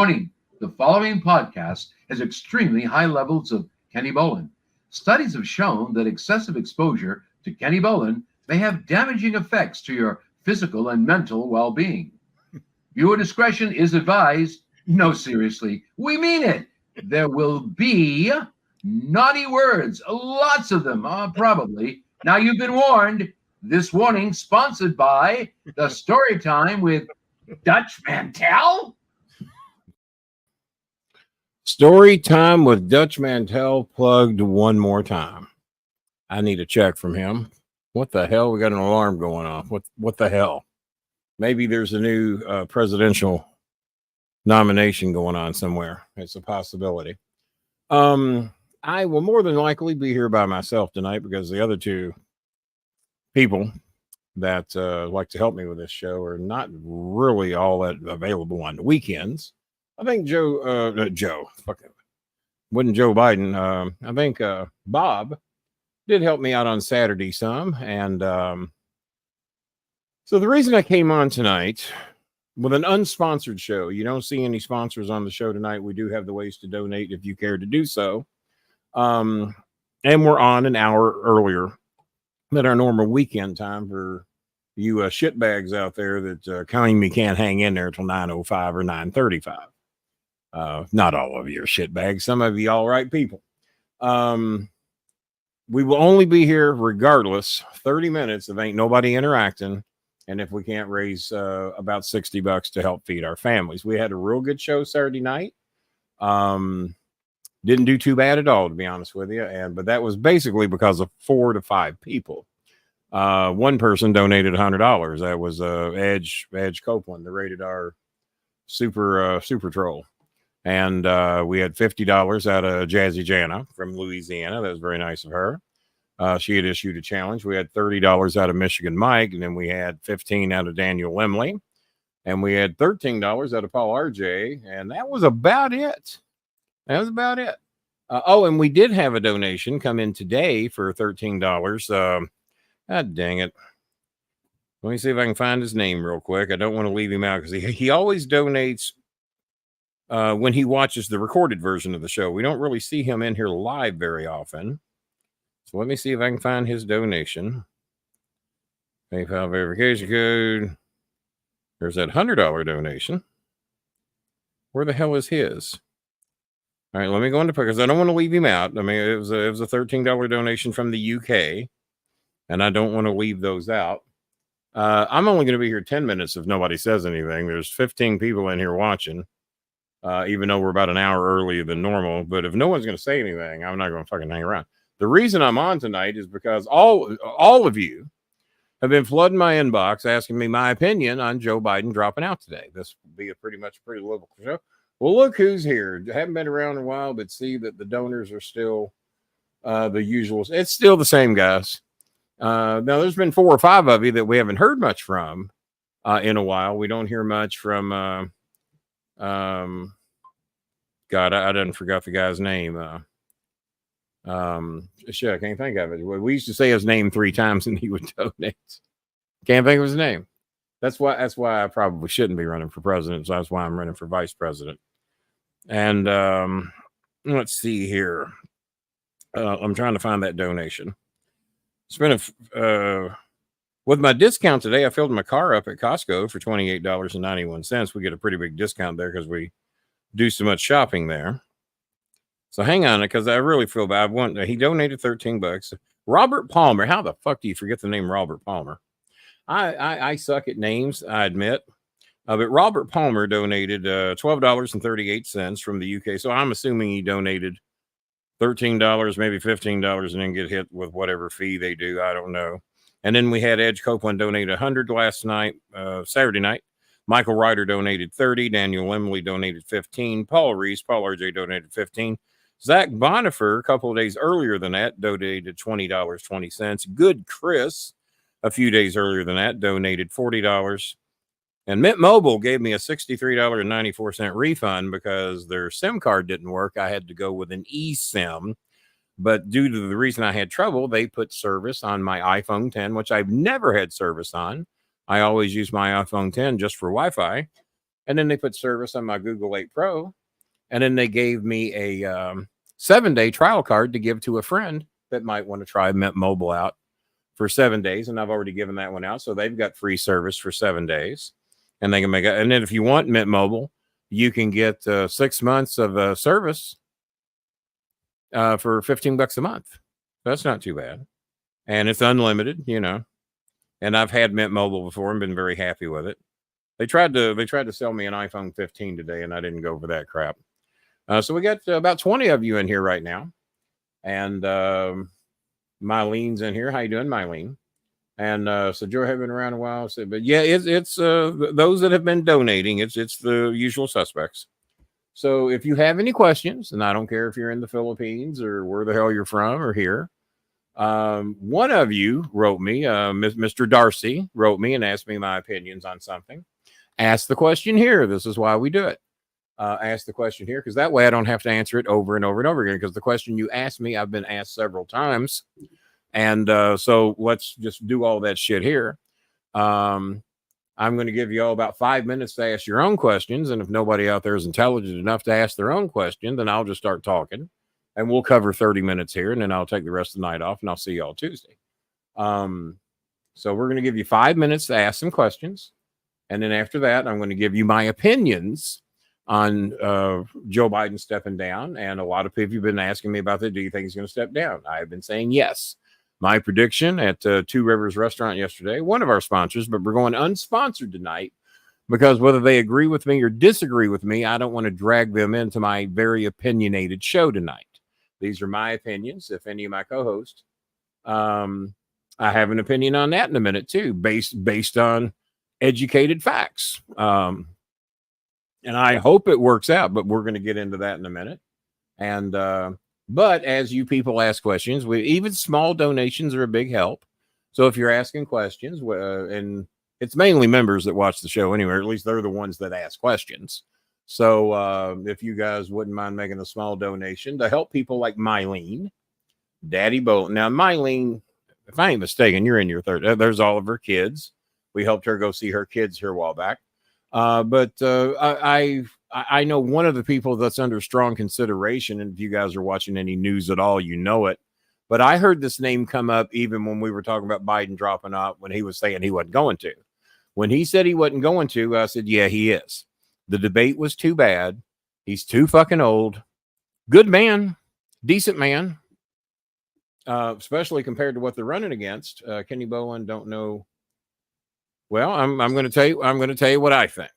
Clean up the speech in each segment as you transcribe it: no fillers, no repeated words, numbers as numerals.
Warning, the following podcast has extremely high levels of Kenny Studies have shown that excessive exposure to Kenny may have damaging effects to your physical and mental well-being. Viewer discretion is advised. No, seriously, we mean it. There will be naughty words, lots of them, probably. Now you've been warned. This warning sponsored by the Story Time with Dutch Mantel. Story Time with Dutch Mantel plugged one more time. I need a check from him. What the hell? We got an alarm going off. What the hell? Maybe there's a new presidential nomination going on somewhere. It's a possibility. I will more than likely be here by myself tonight because the other two people that like to help me with this show are not really all that available on the weekends. I think wasn't Joe Biden. I think Bob did help me out on Saturday some. And so the reason I came on tonight with an unsponsored show, you don't see any sponsors on the show tonight. We do have the ways to donate if you care to do so. And we're on an hour earlier than our normal weekend time for you shitbags out there that claim me can't hang in there till 9:05 or 9:35. Not all of you are shitbags. Some of you all right people. We will only be here regardless 30 minutes if ain't nobody interacting. And if we can't raise about $60 to help feed our families. We had a real good show Saturday night. Didn't do too bad at all, to be honest with you. But that was basically because of 4 to 5 people. One person donated $100. That was Edge Copeland, the Rated R super troll. And we had $50 out of Jazzy Jana from Louisiana. That was very nice of her. She had issued a challenge. We had $30 out of Michigan Mike, and then we had $15 out of Daniel Lemley, and we had $13 out of Paul RJ, and that was about it. And we did have a donation come in today for $13. God dang it. Let me see if I can find his name real quick. I don't want to leave him out because he always donates when he watches the recorded version of the show. We don't really see him in here live very often. So let me see if I can find his donation. PayPal verification code. There's that $100 donation. Where the hell is his? All right, let me go into because I don't want to leave him out. I mean, it was a $13 donation from the UK, and I don't want to leave those out. I'm only going to be here 10 minutes if nobody says anything. There's 15 people in here watching, even though we're about an hour earlier than normal. But if no one's going to say anything, I'm not going to fucking hang around. The reason I'm on tonight is because all of you have been flooding my inbox asking me my opinion on Joe Biden dropping out today. This will be a pretty local show. Well, look who's here. Haven't been around in a while, but see that the donors are still the usual. It's still the same guys. Now, there's been 4 or 5 of you that we haven't heard much from in a while. We don't hear much from, God, I done forgot the guy's name. Shit, I can't think of it. We used to say his name 3 times and he would donate. Can't think of his name. That's why I probably shouldn't be running for president. So that's why I'm running for vice president. And let's see here. I'm trying to find that donation. It's been with my discount today. I filled my car up at Costco for $28.91. We get a pretty big discount there because we do so much shopping there. So hang on, because I really feel bad. He donated $13. Robert Palmer. How the fuck do you forget the name Robert Palmer? I suck at names, I admit. But Robert Palmer donated $12.38 from the UK. So I'm assuming he donated $13, maybe $15, and then get hit with whatever fee they do. I don't know. And then we had Edge Copeland donate $100 last night, Saturday night. Michael Ryder donated $30. Daniel Lemley donated $15. Paul Reese, Paul RJ donated $15. Zach Bonifer, a couple of days earlier than that, donated $20.20. Good Chris, a few days earlier than that, donated $40. And Mint Mobile gave me a $63.94 refund because their SIM card didn't work. I had to go with an eSIM. But due to the reason I had trouble, they put service on my iPhone 10, which I've never had service on. I always use my iPhone 10 just for Wi-Fi. And then they put service on my Google 8 Pro. And then they gave me a 7-day trial card to give to a friend that might want to try Mint Mobile out for 7 days. And I've already given that one out. So they've got free service for 7 days. And they can make it. And then if you want Mint Mobile, you can get 6 months of service for $15 a month. That's not too bad. And it's unlimited, you know. And I've had Mint Mobile before and been very happy with it. They tried to sell me an iPhone 15 today, and I didn't go for that crap. So we got about 20 of you in here right now. And Mylene's in here. How you doing, Mylene? And so Joe had been around a while. So, but yeah, it's those that have been donating. It's the usual suspects. So if you have any questions, and I don't care if you're in the Philippines or where the hell you're from or here, one of you wrote me, Mr. Darcy wrote me and asked me my opinions on something. Ask the question here. This is why we do it. Ask the question here, because that way I don't have to answer it over and over and over again, because the question you asked me, I've been asked several times. And so let's just do all that shit here. I'm going to give you all about 5 minutes to ask your own questions. And if nobody out there is intelligent enough to ask their own question, then I'll just start talking. And we'll cover 30 minutes here. And then I'll take the rest of the night off. And I'll see y'all Tuesday. So we're going to give you 5 minutes to ask some questions. And then after that, I'm going to give you my opinions on Joe Biden stepping down. And a lot of people have been asking me about that. Do you think he's going to step down? I've been saying yes. My prediction at Two Rivers Restaurant yesterday, one of our sponsors, but we're going unsponsored tonight because whether they agree with me or disagree with me, I don't want to drag them into my very opinionated show tonight. These are my opinions. If any of my co-hosts, I have an opinion on that in a minute too, based on educated facts. And I hope it works out, but we're going to get into that in a minute. And, but as you people ask questions, even small donations are a big help. So if you're asking questions, and it's mainly members that watch the show anyway, or at least they're the ones that ask questions. So if you guys wouldn't mind making a small donation to help people like Mylene, Daddy Bolton. Now, Mylene, if I ain't mistaken, you're in your third. There's all of her kids. We helped her go see her kids here a while back. But I know one of the people that's under strong consideration, and if you guys are watching any news at all, you know it. But I heard this name come up even when we were talking about Biden dropping out, when he was saying he wasn't going to. When he said he wasn't going to, I said, yeah, he is. The debate was too bad. He's too fucking old. Good man, decent man, especially compared to what they're running against. Kenny Bowen, don't know. Well, I'm going to tell you. I'm going to tell you what I think.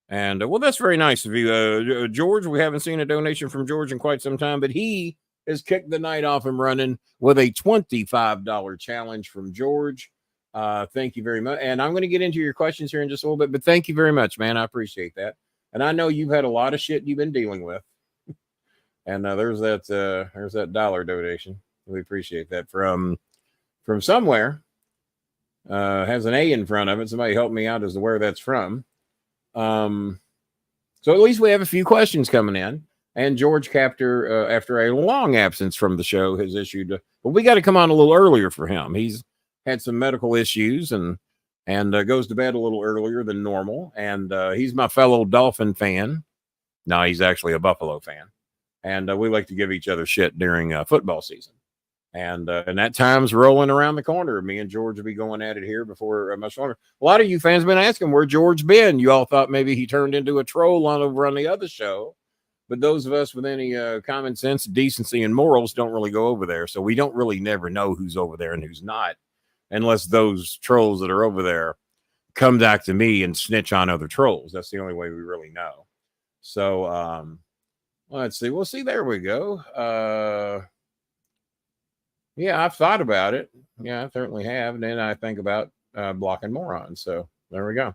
And well, that's very nice of you, George. We haven't seen a donation from George in quite some time, but he has kicked the night off and running with a $25 challenge from George. Thank you very much. And I'm going to get into your questions here in just a little bit, but thank you very much, man. I appreciate that. And I know you've had a lot of shit you've been dealing with. And there's that dollar donation. We appreciate that from somewhere. Has an A in front of it. Somebody help me out as to where that's from. So at least we have a few questions coming in. And George Captor, after a long absence from the show, has issued. But we got to come on a little earlier for him. He's had some medical issues and goes to bed a little earlier than normal. And he's my fellow Dolphin fan. No, he's actually a Buffalo fan. And we like to give each other shit during football season. And that time's rolling around the corner. Me and George will be going at it here before much longer. A lot of you fans have been asking where George been. You all thought maybe he turned into a troll over on the other show. But those of us with any common sense, decency, and morals don't really go over there. So we don't really never know who's over there and who's not. Unless those trolls that are over there come back to me and snitch on other trolls. That's the only way we really know. So let's see. Well, see, there we go. Yeah, I've thought about it. Yeah, I certainly have. And then I think about blocking morons. So there we go.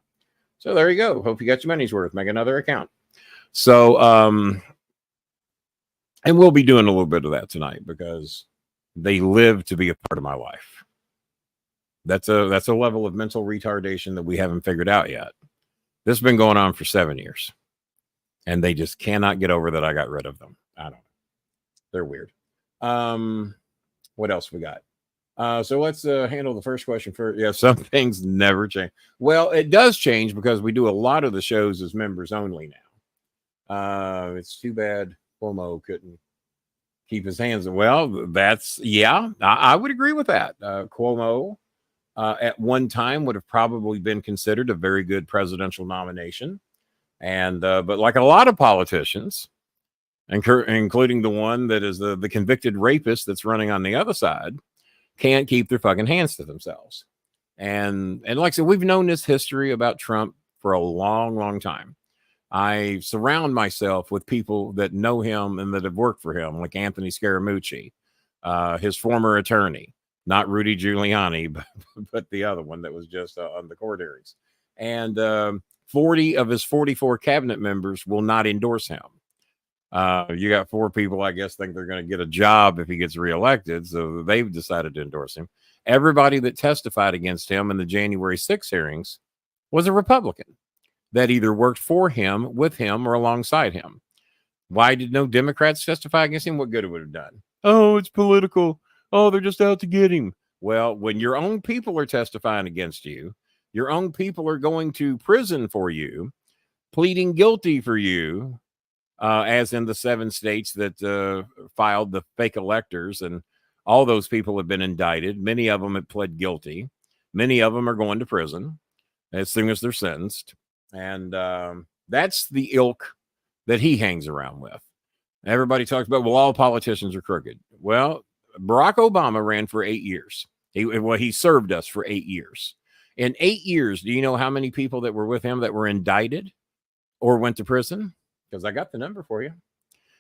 So there you go. Hope you got your money's worth. Make another account. So, and we'll be doing a little bit of that tonight because they live to be a part of my life. That's a level of mental retardation that we haven't figured out yet. This has been going on for 7 years. And they just cannot get over that I got rid of them. I don't know. They're weird. What else we got? So let's handle the first question first. Yeah, some things never change. Well, it does change because we do a lot of the shows as members only now. It's too bad Cuomo couldn't keep his hands. Well, I would agree with that. Cuomo at one time would have probably been considered a very good presidential nomination. And but like a lot of politicians, including the one that is the convicted rapist that's running on the other side, can't keep their fucking hands to themselves. And like I said, we've known this history about Trump for a long, long time. I surround myself with people that know him and that have worked for him, like Anthony Scaramucci, his former attorney, not Rudy Giuliani, but the other one that was just on the court hearings. And 40 of his 44 cabinet members will not endorse him. You got 4 people, I guess, think they're going to get a job if he gets reelected. So they've decided to endorse him. Everybody that testified against him in the January 6 hearings was a Republican that either worked for him, with him, or alongside him. Why did no Democrats testify against him? What good it would have done? Oh, it's political. Oh, they're just out to get him. Well, when your own people are testifying against you, your own people are going to prison for you, pleading guilty for you, as in the 7 states that filed the fake electors, and all those people have been indicted. Many of them have pled guilty. Many of them are going to prison as soon as they're sentenced. And that's the ilk that he hangs around with. Everybody talks about, well, all politicians are crooked. Well, Barack Obama ran for 8 years. He served us for 8 years. In 8 years, do you know how many people that were with him that were indicted or went to prison? Because I got the number for you.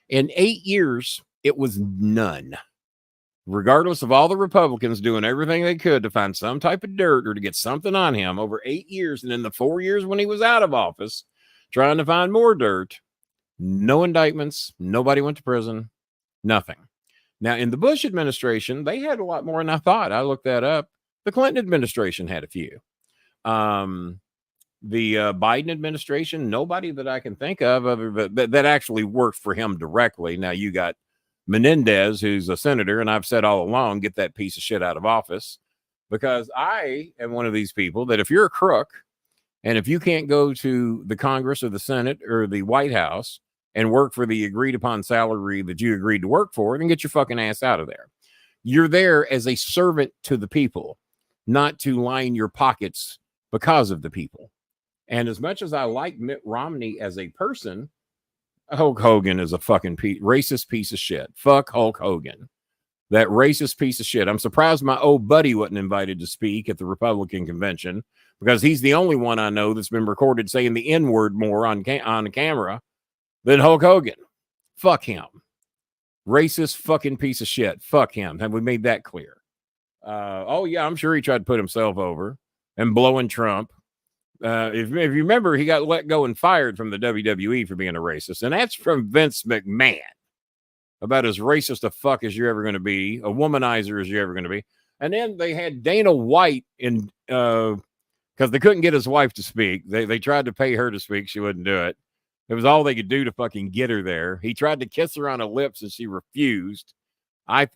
In 8 years, it was none. Regardless of all the Republicans doing everything they could to find some type of dirt or to get something on him over 8 years. And in the 4 years when he was out of office, trying to find more dirt, no indictments, nobody went to prison, nothing. Now, in the Bush administration, they had a lot more than I thought. I looked that up. The Clinton administration had a few. The Biden administration, nobody that I can think of that actually worked for him directly. Now, you got Menendez, who's a senator, and I've said all along, get that piece of shit out of office, because I am one of these people that if you're a crook and if you can't go to the Congress or the Senate or the White House and work for the agreed upon salary that you agreed to work for, then get your fucking ass out of there. You're there as a servant to the people, not to line your pockets because of the people. And as much as I like Mitt Romney as a person, Hulk Hogan is a fucking racist piece of shit. Fuck Hulk Hogan. That racist piece of shit. I'm surprised my old buddy wasn't invited to speak at the Republican convention, because he's the only one I know that's been recorded saying the N-word more on camera than Hulk Hogan. Fuck him. Racist fucking piece of shit. Fuck him. Have we made that clear? Oh, yeah, I'm sure he tried to put himself over and blowing Trump. If you remember, he got let go and fired from the WWE for being a racist. And that's from Vince McMahon. About as racist a fuck as you're ever going to be, a womanizer as you're ever going to be. And then they had Dana White in, because they couldn't get his wife to speak. They tried to pay her to speak. She wouldn't do it. It was all they could do to fucking get her there. He tried to kiss her on the lips and she refused. I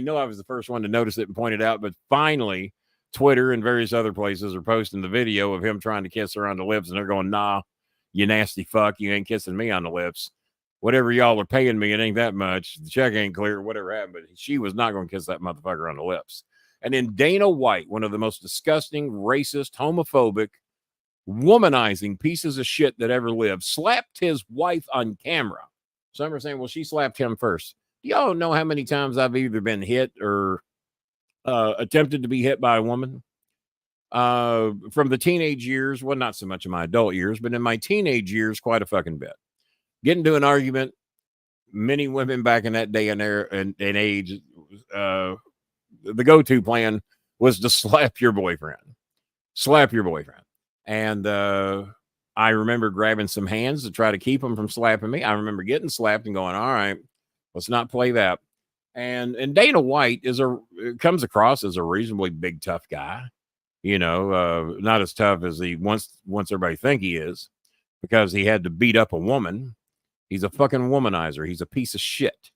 know I was the first one to notice it and point it out, but finally Twitter and various other places are posting the video of him trying to kiss her on the lips, and they're going, nah, you nasty fuck, you ain't kissing me on the lips. Whatever y'all are paying me, it ain't that much. The check ain't clear, whatever happened, but she was not going to kiss that motherfucker on the lips. And then Dana White, one of the most disgusting, racist, homophobic, womanizing pieces of shit that ever lived, slapped his wife on camera. Some are saying, well, she slapped him first. Do y'all know how many times I've either been hit or attempted to be hit by a woman? From the teenage years, well, not so much in my adult years, but in my teenage years, quite a fucking bit. Get into an argument. Many women back in that day and age, the go-to plan was to slap your boyfriend. And I remember grabbing some hands to try to keep him from slapping me. I remember getting slapped and going, all right, let's not play that. And Dana White comes across as a reasonably big, tough guy, not as tough as he wants everybody to think he is, because he had to beat up a woman. He's a fucking womanizer. He's a piece of shit.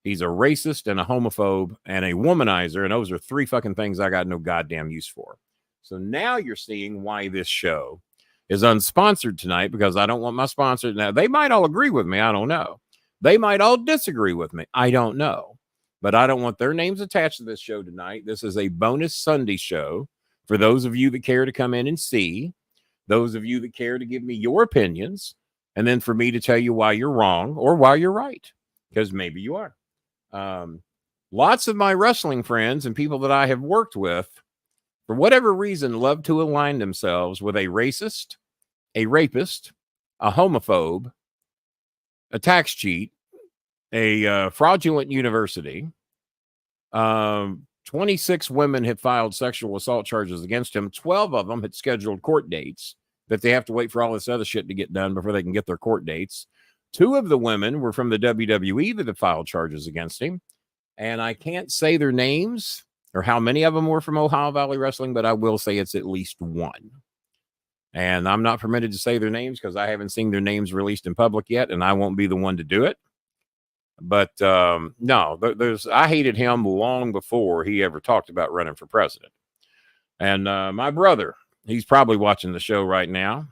He's a racist and a homophobe and a womanizer. And those are 3 fucking things I got no goddamn use for. So now you're seeing why this show is unsponsored tonight, because I don't want my sponsors. Now, they might all agree with me. I don't know. They might all disagree with me. I don't know. But I don't want their names attached to this show tonight. This is a bonus Sunday show for those of you that care to come in and see, those of you that care to give me your opinions, and then for me to tell you why you're wrong or why you're right, because maybe you are. Lots of my wrestling friends and people that I have worked with, for whatever reason, love to align themselves with a racist, a rapist, a homophobe, a tax cheat, a fraudulent university. 26 women have filed sexual assault charges against him. 12 of them had scheduled court dates that they have to wait for all this other shit to get done before they can get their court dates. 2 of the women were from the WWE that have filed charges against him. And I can't say their names or how many of them were from Ohio Valley Wrestling, but I will say it's at least 1. And I'm not permitted to say their names because I haven't seen their names released in public yet, and I won't be the one to do it. But no, I hated him long before he ever talked about running for president. And my brother, he's probably watching the show right now.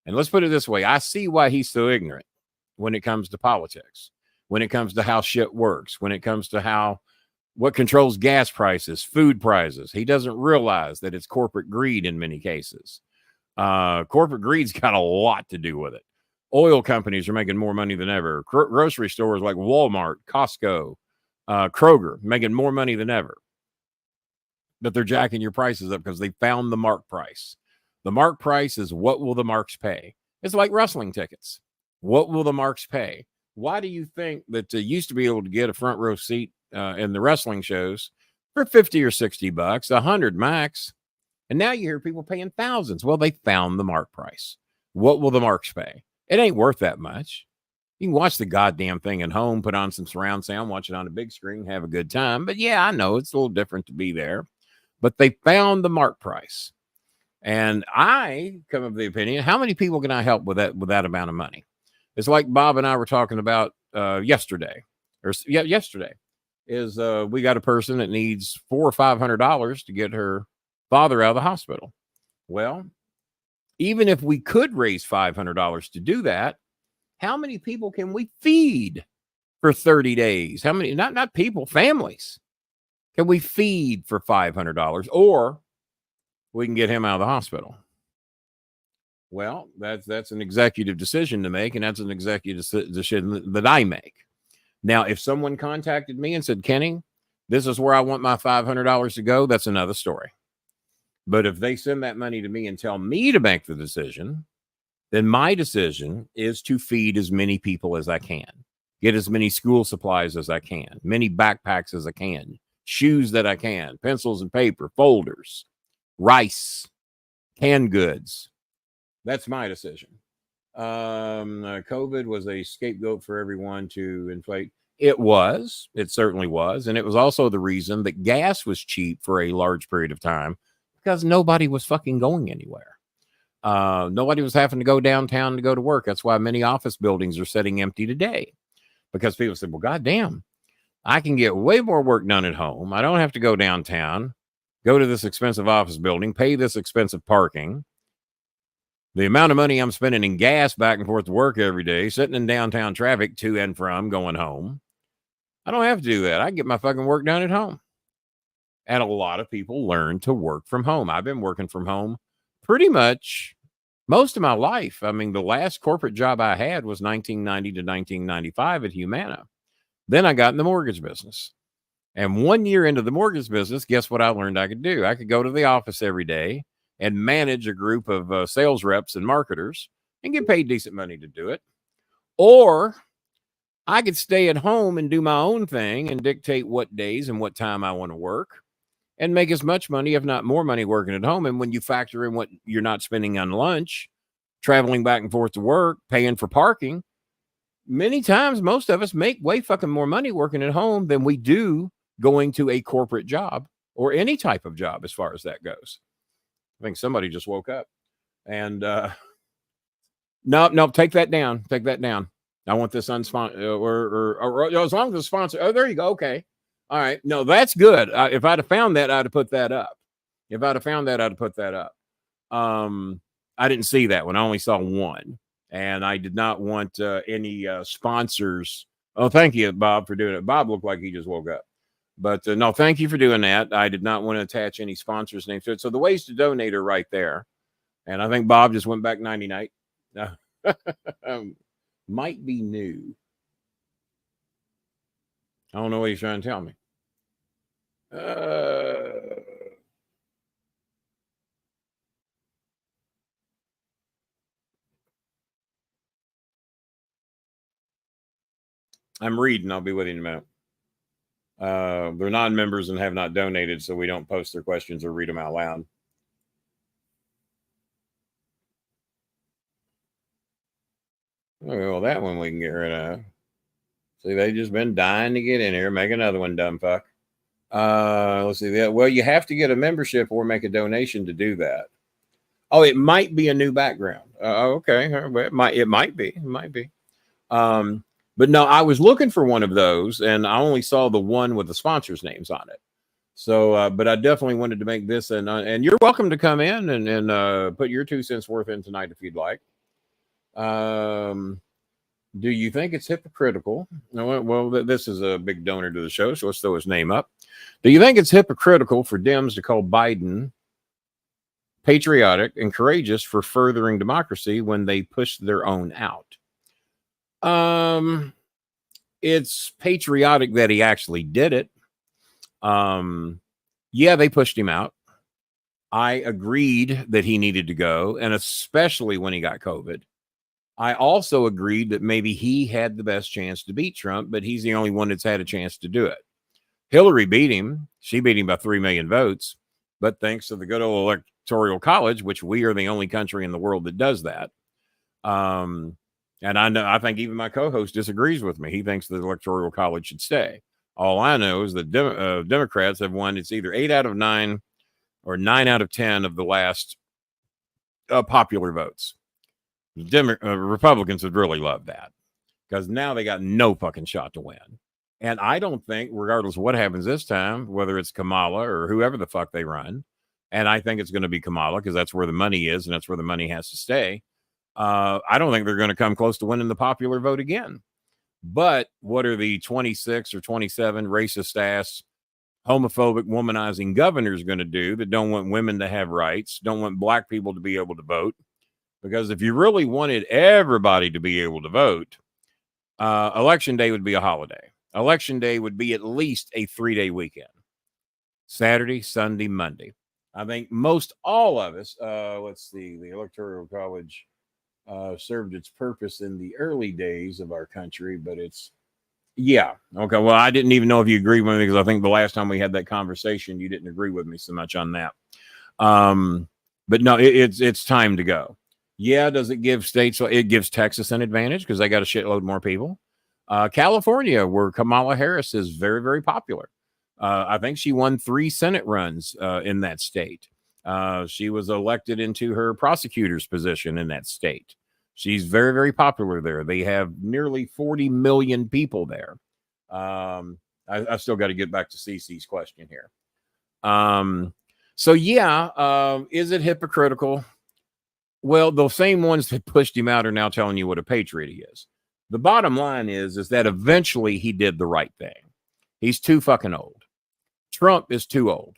And let's put it this way. I see why he's so ignorant when it comes to politics, when it comes to how shit works, when it comes to what controls gas prices, food prices. He doesn't realize that it's corporate greed in many cases. Corporate greed's got a lot to do with it. Oil companies are making more money than ever. Grocery stores like Walmart, Costco, Kroger, making more money than ever. But they're jacking your prices up because they found the mark price. The mark price is what will the marks pay? It's like wrestling tickets. What will the marks pay? Why do you think that you used to be able to get a front row seat in the wrestling shows for $50 or $60, $100 max? And now you hear people paying thousands. Well, they found the mark price. What will the marks pay? It ain't worth that much. You can watch the goddamn thing at home, put on some surround sound, watch it on a big screen, have a good time. But yeah, I know it's a little different to be there. But they found the mark price. And I come up with the opinion, how many people can I help with that amount of money? It's like Bob and I were talking about yesterday. Yesterday is we got a person that needs $400 or $500 to get her father out of the hospital. Well, even if we could raise $500 to do that, how many people can we feed for 30 days? How many, not people, families, can we feed for $500? Or we can get him out of the hospital. Well, that's an executive decision to make, and that's an executive decision that I make. Now, if someone contacted me and said, Kenny, this is where I want my $500 to go, that's another story. But if they send that money to me and tell me to make the decision, then my decision is to feed as many people as I can, get as many school supplies as I can, many backpacks as I can, shoes that I can, pencils and paper, folders, rice, canned goods. That's my decision. COVID was a scapegoat for everyone to inflate. It certainly was. And it was also the reason that gas was cheap for a large period of time, because nobody was fucking going anywhere. Nobody was having to go downtown to go to work. That's why many office buildings are sitting empty today, because people said, well, goddamn, I can get way more work done at home. I don't have to go downtown, go to this expensive office building, pay this expensive parking. The amount of money I'm spending in gas back and forth to work every day, sitting in downtown traffic to and from going home. I don't have to do that. I can get my fucking work done at home. And a lot of people learn to work from home. I've been working from home pretty much most of my life. I mean, the last corporate job I had was 1990 to 1995 at Humana. Then I got in the mortgage business. And 1 year into the mortgage business, guess what I learned I could do? I could go to the office every day and manage a group of sales reps and marketers and get paid decent money to do it. Or I could stay at home and do my own thing and dictate what days and what time I want to work and make as much money, if not more money, working at home. And when you factor in what you're not spending on lunch, traveling back and forth to work, paying for parking, many times, most of us make way fucking more money working at home than we do going to a corporate job or any type of job as far as that goes. I think somebody just woke up. And no, take that down. Take that down. I want this unsponsored, or as long as the sponsor. Oh, there you go. Okay. All right. No, that's good. If I'd have found that, I'd have put that up. If I'd have found that, I'd have put that up. I didn't see that one. I only saw one, and I did not want any sponsors. Oh, thank you, Bob, for doing it. Bob looked like he just woke up. But no, thank you for doing that. I did not want to attach any sponsors' names to it. So the ways to donate are right there. And I think Bob just went back 90-night. Might be new. I don't know what he's trying to tell me. I'm reading. I'll be with you in a minute. They're non-members and have not donated, so we don't post their questions or read them out loud. Well, that one we can get rid of. See, they've just been dying to get in here. Make another one, dumb fuck. Let's see that. Well, you have to get a membership or make a donation to do that. Oh, it might be a new background. Okay, it might be. But no, I was looking for one of those, and I only saw the one with the sponsors' names on it. So, but I definitely wanted to make this, and you're welcome to come in and put your 2 cents worth in tonight if you'd like. Do you think it's hypocritical? Well, this is a big donor to the show, so let's throw his name up. Do you think it's hypocritical for Dems to call Biden patriotic and courageous for furthering democracy when they push their own out? It's patriotic that he actually did it. Yeah, they pushed him out. I agreed that he needed to go, and especially when he got COVID. I also agreed that maybe he had the best chance to beat Trump, but he's the only one that's had a chance to do it. Hillary beat him. She beat him by 3 million votes, but thanks to the good old Electoral College, which we are the only country in the world that does that. And I think even my co-host disagrees with me. He thinks the Electoral College should stay. All I know is that Democrats have won. It's either 8 out of 9 or 9 out of 10 of the last popular votes. Republicans would really love that because now they got no fucking shot to win. And I don't think, regardless of what happens this time, whether it's Kamala or whoever the fuck they run, and I think it's going to be Kamala because that's where the money is and that's where the money has to stay. I don't think they're going to come close to winning the popular vote again. But what are the 26 or 27 racist ass, homophobic, womanizing governors going to do that don't want women to have rights, don't want black people to be able to vote? Because if you really wanted everybody to be able to vote, election day would be a holiday. Election day would be at least a 3-day weekend. Saturday, Sunday, Monday. I think most all of us, let's see, the Electoral College served its purpose in the early days of our country, but yeah. Okay, well, I didn't even know if you agree with me because I think the last time we had that conversation, you didn't agree with me so much on that. But no, it's time to go. Yeah, does it give states? It gives Texas an advantage because they got a shitload more people. California, where Kamala Harris is very, very popular. I think she won 3 Senate runs in that state. She was elected into her prosecutor's position in that state. She's very, very popular there. They have nearly 40 million people there. I still got to get back to CC's question here. So yeah, is it hypocritical? Well, the same ones that pushed him out are now telling you what a patriot he is. The bottom line is that eventually he did the right thing. He's too fucking old. Trump is too old.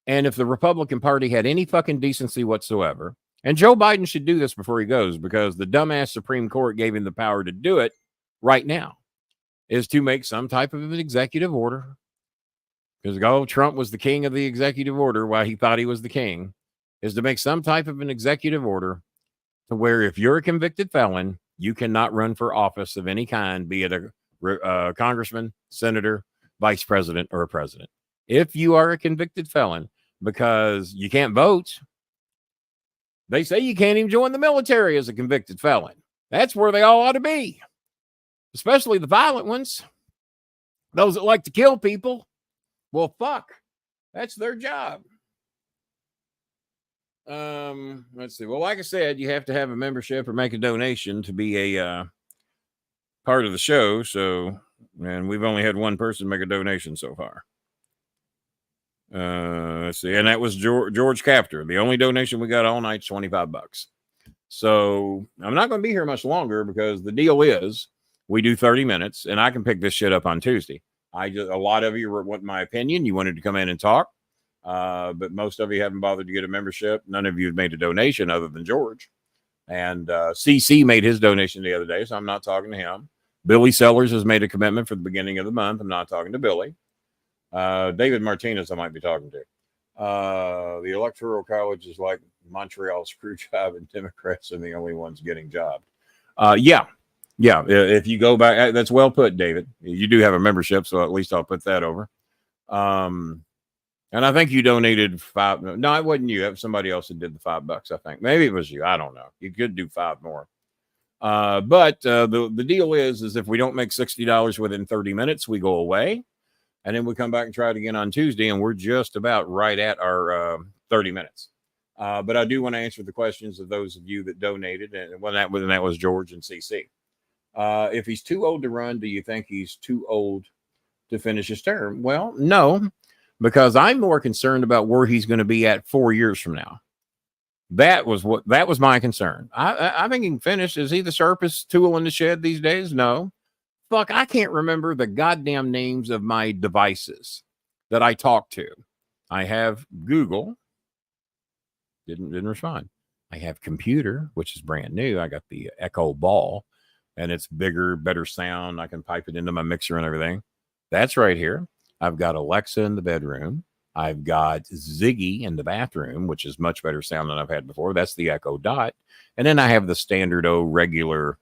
And if the Republican Party had any fucking decency whatsoever, and Joe Biden should do this before he goes because the dumbass Supreme Court gave him the power to do it right now, is to make some type of an executive order. Because Trump was the king of the executive order while he thought he was the king, is to make some type of an executive order to where if you're a convicted felon, you cannot run for office of any kind, be it a congressman, senator, vice president, or a president. If you are a convicted felon, because you can't vote, they say you can't even join the military as a convicted felon. That's where they all ought to be, especially the violent ones, those that like to kill people. Well, fuck, that's their job. Let's see. Well, like I said, you have to have a membership or make a donation to be a part of the show. So, and we've only had one person make a donation so far. Let's see. And that was George Captor. The only donation we got all night, $25. So I'm not going to be here much longer because the deal is we do 30 minutes and I can pick this shit up on Tuesday. A lot of you want my opinion. You wanted to come in and talk. But most of you haven't bothered to get a membership. None of you have made a donation other than George. And CC made his donation the other day, so I'm not talking to him. Billy Sellers has made a commitment for the beginning of the month. I'm not talking to Billy. David Martinez I might be talking to. The Electoral College is like Montreal screw job, and Democrats are the only ones getting jobbed. Yeah. If you go back, that's well put, David. You do have a membership, so at least I'll put that over. And I think you donated $5. No, it wasn't you. It was somebody else that did the $5. I think maybe it was you. I don't know. You could do 5 more. But the deal is if we don't make $60 within 30 minutes, we go away, and then we come back and try it again on Tuesday, and we're just about right at our 30 minutes. But I do want to answer the questions of those of you that donated, and that was George and CC. If he's too old to run, do you think he's too old to finish his term? Well, no. Because I'm more concerned about where he's going to be at 4 years from now. That was my concern. I think he can finish. Is he the sharpest tool in the shed these days? No. Fuck, I can't remember the goddamn names of my devices that I talk to. I have Google. Didn't respond. I have computer, which is brand new. I got the Echo Ball, and it's bigger, better sound. I can pipe it into my mixer and everything. That's right here. I've got Alexa in the bedroom. I've got Ziggy in the bathroom, which is much better sound than I've had before. That's the Echo Dot. And then I have the standard regular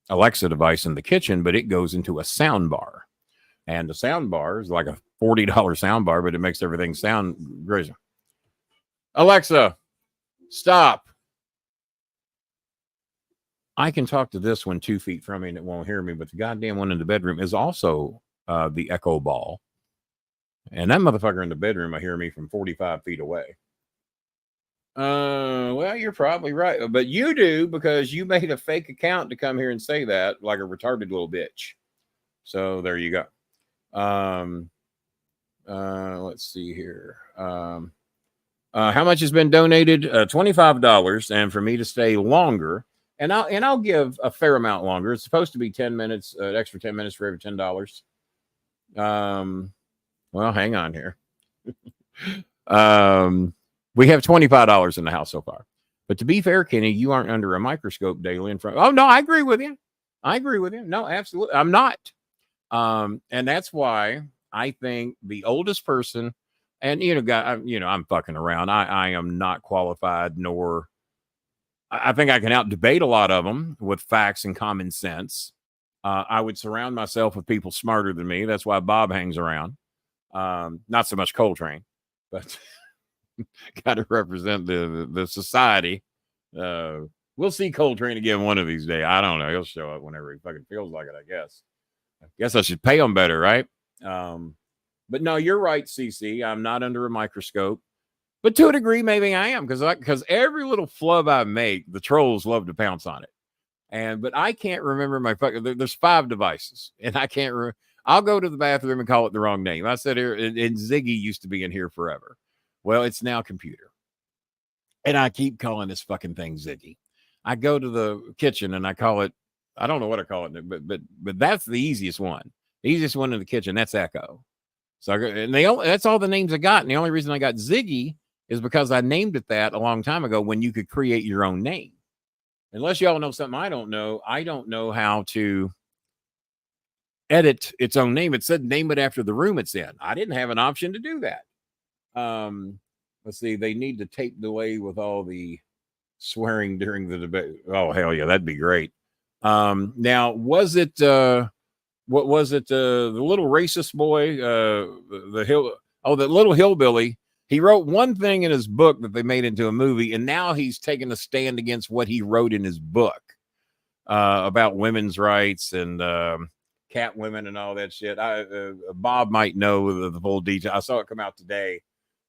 Alexa device in the kitchen, but it goes into a sound bar. And the sound bar is like a $40 sound bar, but it makes everything sound great. Alexa, stop. I can talk to this one 2 feet from me and it won't hear me, but the goddamn one in the bedroom is also the Echo Ball. And that motherfucker in the bedroom, I hear me from 45 feet away. Well, you're probably right. But you do because you made a fake account to come here and say that like a retarded little bitch. So there you go. Let's see here. How much has been donated? $25. And for me to stay longer, and I'll give a fair amount longer. It's supposed to be 10 minutes, extra 10 minutes for every $10. Well, hang on here. We have $25 in the house so far. But to be fair, Kenny, you aren't under a microscope daily in front. Oh, no, I agree with you. No, absolutely. I'm not. And that's why I think the oldest person, and, I'm fucking around. I am not qualified, nor I think I can out debate a lot of them with facts and common sense. I would surround myself with people smarter than me. That's why Bob hangs around. Not so much Coltrane, but got to represent the society. We'll see Coltrane again one of these days. I don't know. He'll show up whenever he fucking feels like it, I guess. I guess I should pay him better, right? But no, you're right, CC. I'm not under a microscope. But to a degree, maybe I am, because every little flub I make, the trolls love to pounce on it. But I can't remember my fucking. There's 5 devices, and I can't remember. I'll go to the bathroom and call it the wrong name. I said here, and Ziggy used to be in here forever. Well, it's now computer, and I keep calling this fucking thing Ziggy. I go to the kitchen and I call it. I don't know what I call it, but that's the easiest one. The easiest one in the kitchen. That's Echo. So that's all the names I got, and the only reason I got Ziggy is because I named it that a long time ago when you could create your own name. Unless y'all know something I don't know how to edit its own name. It said name it after the room it's in. I didn't have an option to do that. Let's see. They need to tape delay with all the swearing during the debate. Oh, hell yeah. That'd be great. Now, was it, what was it? The little racist boy, the little hillbilly. He wrote one thing in his book that they made into a movie, and now he's taking a stand against what he wrote in his book about women's rights and cat women and all that shit. Bob might know the full detail. I saw it come out today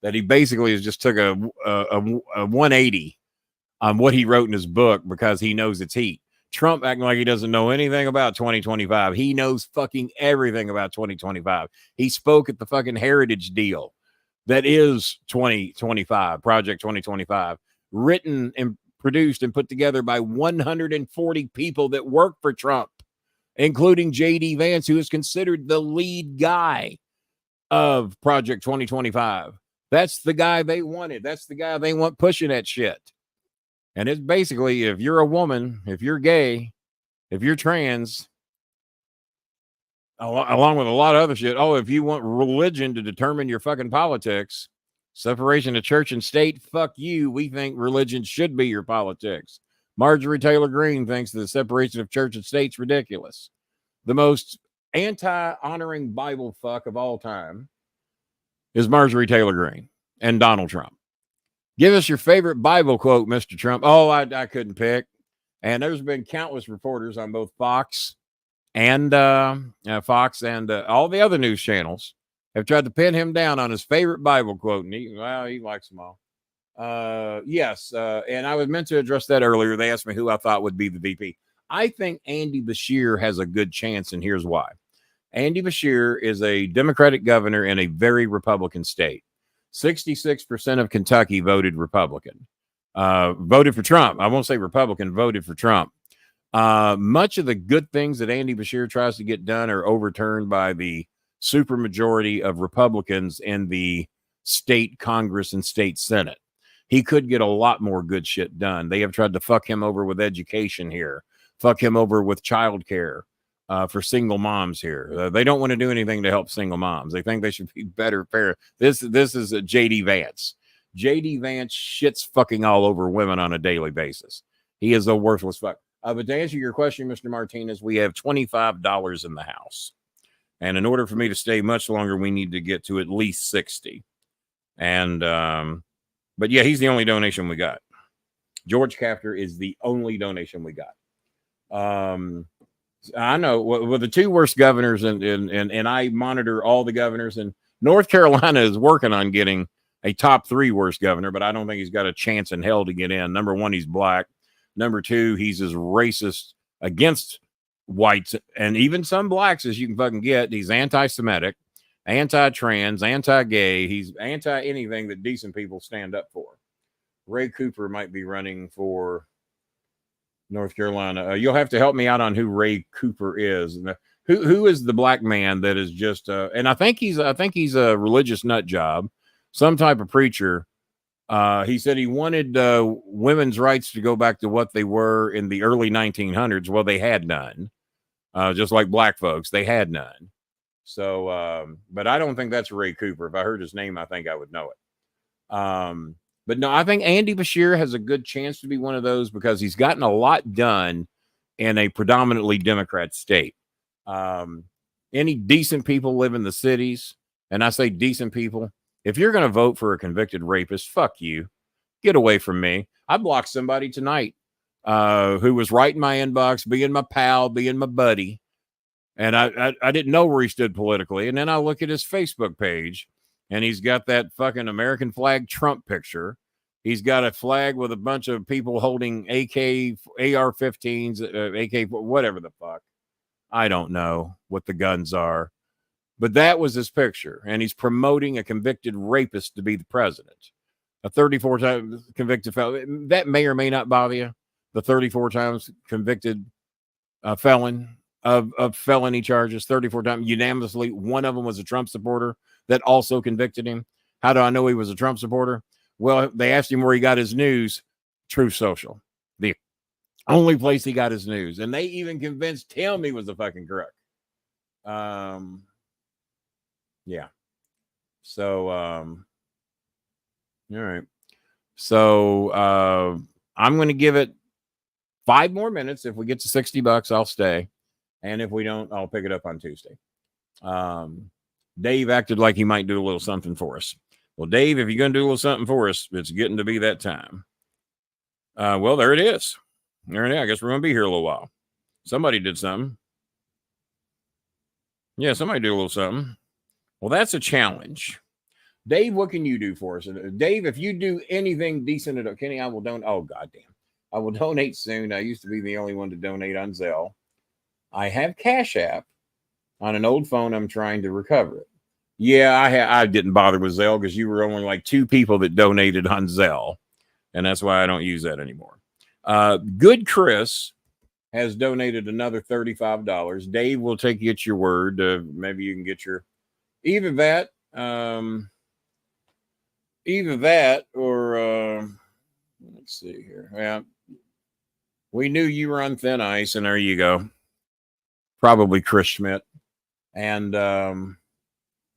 that he basically just took a 180 on what he wrote in his book because he knows it's heat. Trump acting like he doesn't know anything about 2025. He knows fucking everything about 2025. He spoke at the fucking heritage deal that is 2025, Project 2025, written and produced and put together by 140 people that work for Trump, including J.D. Vance, who is considered the lead guy of Project 2025. That's the guy they wanted. That's the guy they want pushing that shit. And it's basically, if you're a woman, if you're gay, if you're trans, along with a lot of other shit. Oh, if you want religion to determine your fucking politics, separation of church and state, fuck you. We think religion should be your politics. Marjorie Taylor Greene thinks the separation of church and state's ridiculous. The most anti-honoring Bible fuck of all time is Marjorie Taylor Greene and Donald Trump. Give us your favorite Bible quote, Mr. Trump. Oh, I couldn't pick. And there's been countless reporters on both Fox and all the other news channels have tried to pin him down on his favorite Bible quote. And he likes them all. Yes. And I was meant to address that earlier. They asked me who I thought would be the VP. I think Andy Beshear has a good chance, and here's why. Andy Beshear is a Democratic governor in a very Republican state. 66% of Kentucky voted Republican, voted for Trump. I won't say Republican, voted for Trump. Much of the good things that Andy Beshear tries to get done are overturned by the supermajority of Republicans in the state Congress and state Senate. He could get a lot more good shit done. They have tried to fuck him over with education here, fuck him over with childcare. For single moms here. They don't want to do anything to help single moms. They think they should be better parents. This is a J.D. Vance. J.D. Vance shits fucking all over women on a daily basis. He is a worthless fuck. But to answer your question, Mr. Martinez, we have $25 in the house. And in order for me to stay much longer, we need to get to at least 60. And, but yeah, he's the only donation we got. George Kafter is the only donation we got. I know. Well, the two worst governors, and I monitor all the governors, and North Carolina is working on getting a top 3 worst governor, but I don't think he's got a chance in hell to get in. Number 1, he's black. Number 2, he's as racist against whites and even some blacks as you can fucking get. He's anti-Semitic, anti-trans, anti-gay. He's anti-anything that decent people stand up for. Ray Cooper might be running for North Carolina. You'll have to help me out on who Ray Cooper is. Who is the black man that is just and I think he's a religious nut job, some type of preacher. He said he wanted women's rights to go back to what they were in the early 1900s. Well, they had none. Just like black folks, they had none. So, but I don't think that's Ray Cooper. If I heard his name, I think I would know it. But no, I think Andy Beshear has a good chance to be one of those because he's gotten a lot done in a predominantly Democrat state. Any decent people live in the cities, and I say decent people. If you're going to vote for a convicted rapist, fuck you. Get away from me. I blocked somebody tonight who was right in my inbox, being my pal, being my buddy. And I didn't know where he stood politically. And then I look at his Facebook page, and he's got that fucking American flag Trump picture. He's got a flag with a bunch of people holding AR-15s, AK, whatever the fuck. I don't know what the guns are. But that was his picture. And he's promoting a convicted rapist to be the president. A 34 times convicted felon. That may or may not bother you. The 34 times convicted felon of felony charges, 34 times unanimously. One of them was a Trump supporter that also convicted him. How do I know he was a Trump supporter? Well, they asked him where he got his news. Truth Social, the only place he got his news. And they even convinced him he was a fucking crook. Yeah. So, all right. So, I'm going to give it 5 more minutes. If we get to $60, I'll stay. And if we don't, I'll pick it up on Tuesday. Dave acted like he might do a little something for us. Well, Dave, if you're going to do a little something for us, it's getting to be that time. Well, there it is. There it is. I guess we're going to be here a little while. Somebody did something. Yeah, somebody did a little something. Well, that's a challenge. Dave, what can you do for us? Dave, if you do anything decent at Kenny, I will don't. Oh, goddamn. I will donate soon. I used to be the only one to donate on Zelle. I have Cash App on an old phone. I'm trying to recover it. Yeah, I didn't bother with Zelle because you were only like 2 people that donated on Zelle, and that's why I don't use that anymore. Good Chris has donated another $35. Dave will take you at your word. Maybe you can get your either that or let's see here. Yeah, we knew you were on thin ice, and there you go. Probably Chris Schmidt, and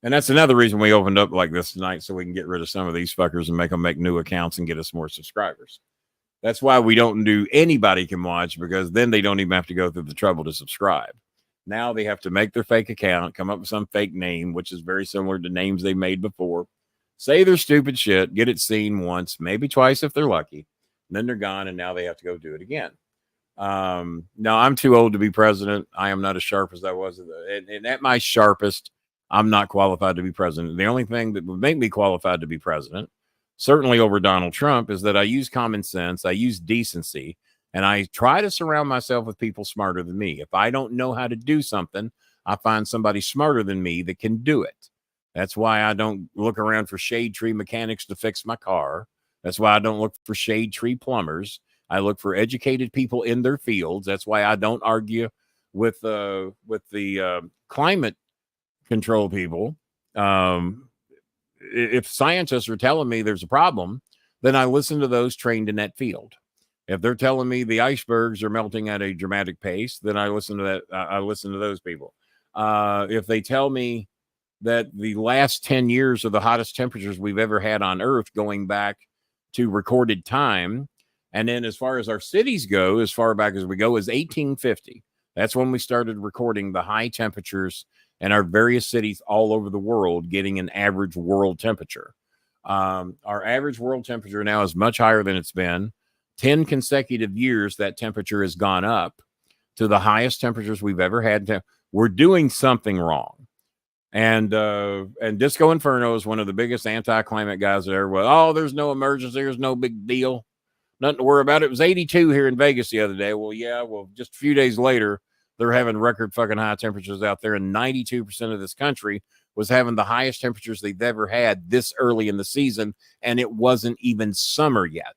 that's another reason we opened up like this tonight, so we can get rid of some of these fuckers and make them make new accounts and get us more subscribers. That's why we don't do anybody can watch, because then they don't even have to go through the trouble to subscribe. Now they have to make their fake account, come up with some fake name, which is very similar to names they made before, say their stupid shit, get it seen once, maybe twice if they're lucky, and then they're gone, and now they have to go do it again. No, I'm too old to be president. I am not as sharp as I was. And at my sharpest, I'm not qualified to be president. The only thing that would make me qualified to be president, certainly over Donald Trump, is that I use common sense, I use decency, and I try to surround myself with people smarter than me. If I don't know how to do something, I find somebody smarter than me that can do it. That's why I don't look around for shade tree mechanics to fix my car. That's why I don't look for shade tree plumbers. I look for educated people in their fields. That's why I don't argue with the climate control people. If scientists are telling me there's a problem, then I listen to those trained in that field. If they're telling me the icebergs are melting at a dramatic pace, then I listen to that. I listen to those people. If they tell me that the last 10 years are the hottest temperatures we've ever had on Earth, going back to recorded time, and then as far as our cities go, as far back as we go, is 1850. That's when we started recording the high temperatures in our various cities all over the world, getting an average world temperature. Our average world temperature now is much higher than it's been. 10 consecutive years, that temperature has gone up to the highest temperatures we've ever had. We're doing something wrong. And Disco Inferno is one of the biggest anti-climate guys there. Well, oh, there's no emergency. There's no big deal. Nothing to worry about. It was 82 here in Vegas the other day. Well, yeah, just a few days later, they're having record fucking high temperatures out there, and 92% of this country was having the highest temperatures they've ever had this early in the season, and it wasn't even summer yet.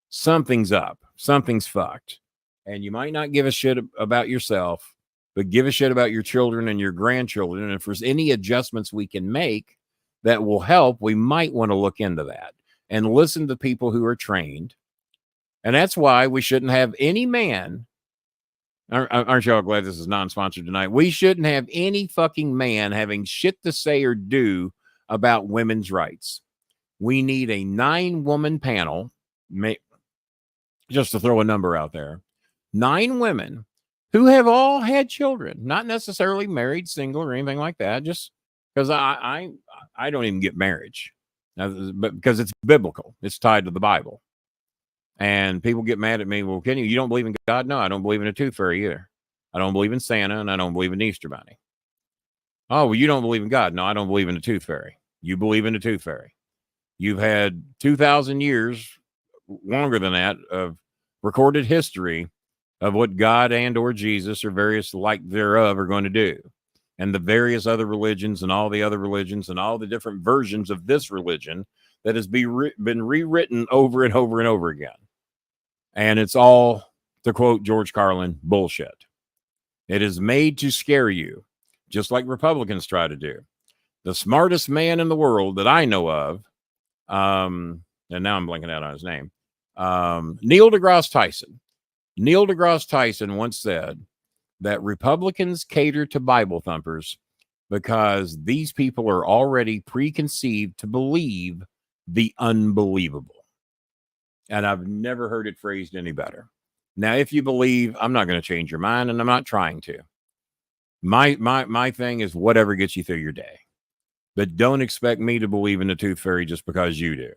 Something's up. Something's fucked. And you might not give a shit about yourself, but give a shit about your children and your grandchildren. And if there's any adjustments we can make that will help, we might want to look into that and listen to people who are trained. And that's why we shouldn't have any man. Aren't y'all glad this is non-sponsored tonight? We shouldn't have any fucking man having shit to say or do about women's rights. We need a 9-woman panel, just to throw a number out there. 9 women who have all had children, not necessarily married, single, or anything like that. Just because I don't even get marriage, but because it's biblical, it's tied to the Bible. And people get mad at me. Well, Kenny, you don't believe in God? No, I don't believe in a tooth fairy either. I don't believe in Santa, and I don't believe in the Easter Bunny. Oh, well, you don't believe in God? No, I don't believe in a tooth fairy. You believe in a tooth fairy. You've had 2,000 years, longer than that, of recorded history of what God and or Jesus or various like thereof are going to do. And the various other religions and all the other religions and all the different versions of this religion that has been rewritten over and over and over again. And it's all, to quote George Carlin, bullshit. It is made to scare you, just like Republicans try to do. The smartest man in the world that I know of, and now I'm blanking out on his name, Neil deGrasse Tyson. Neil deGrasse Tyson once said that Republicans cater to Bible thumpers because these people are already preconceived to believe the unbelievable. And I've never heard it phrased any better. Now, if you believe, I'm not going to change your mind, and I'm not trying to. My thing is whatever gets you through your day. But don't expect me to believe in the tooth fairy just because you do.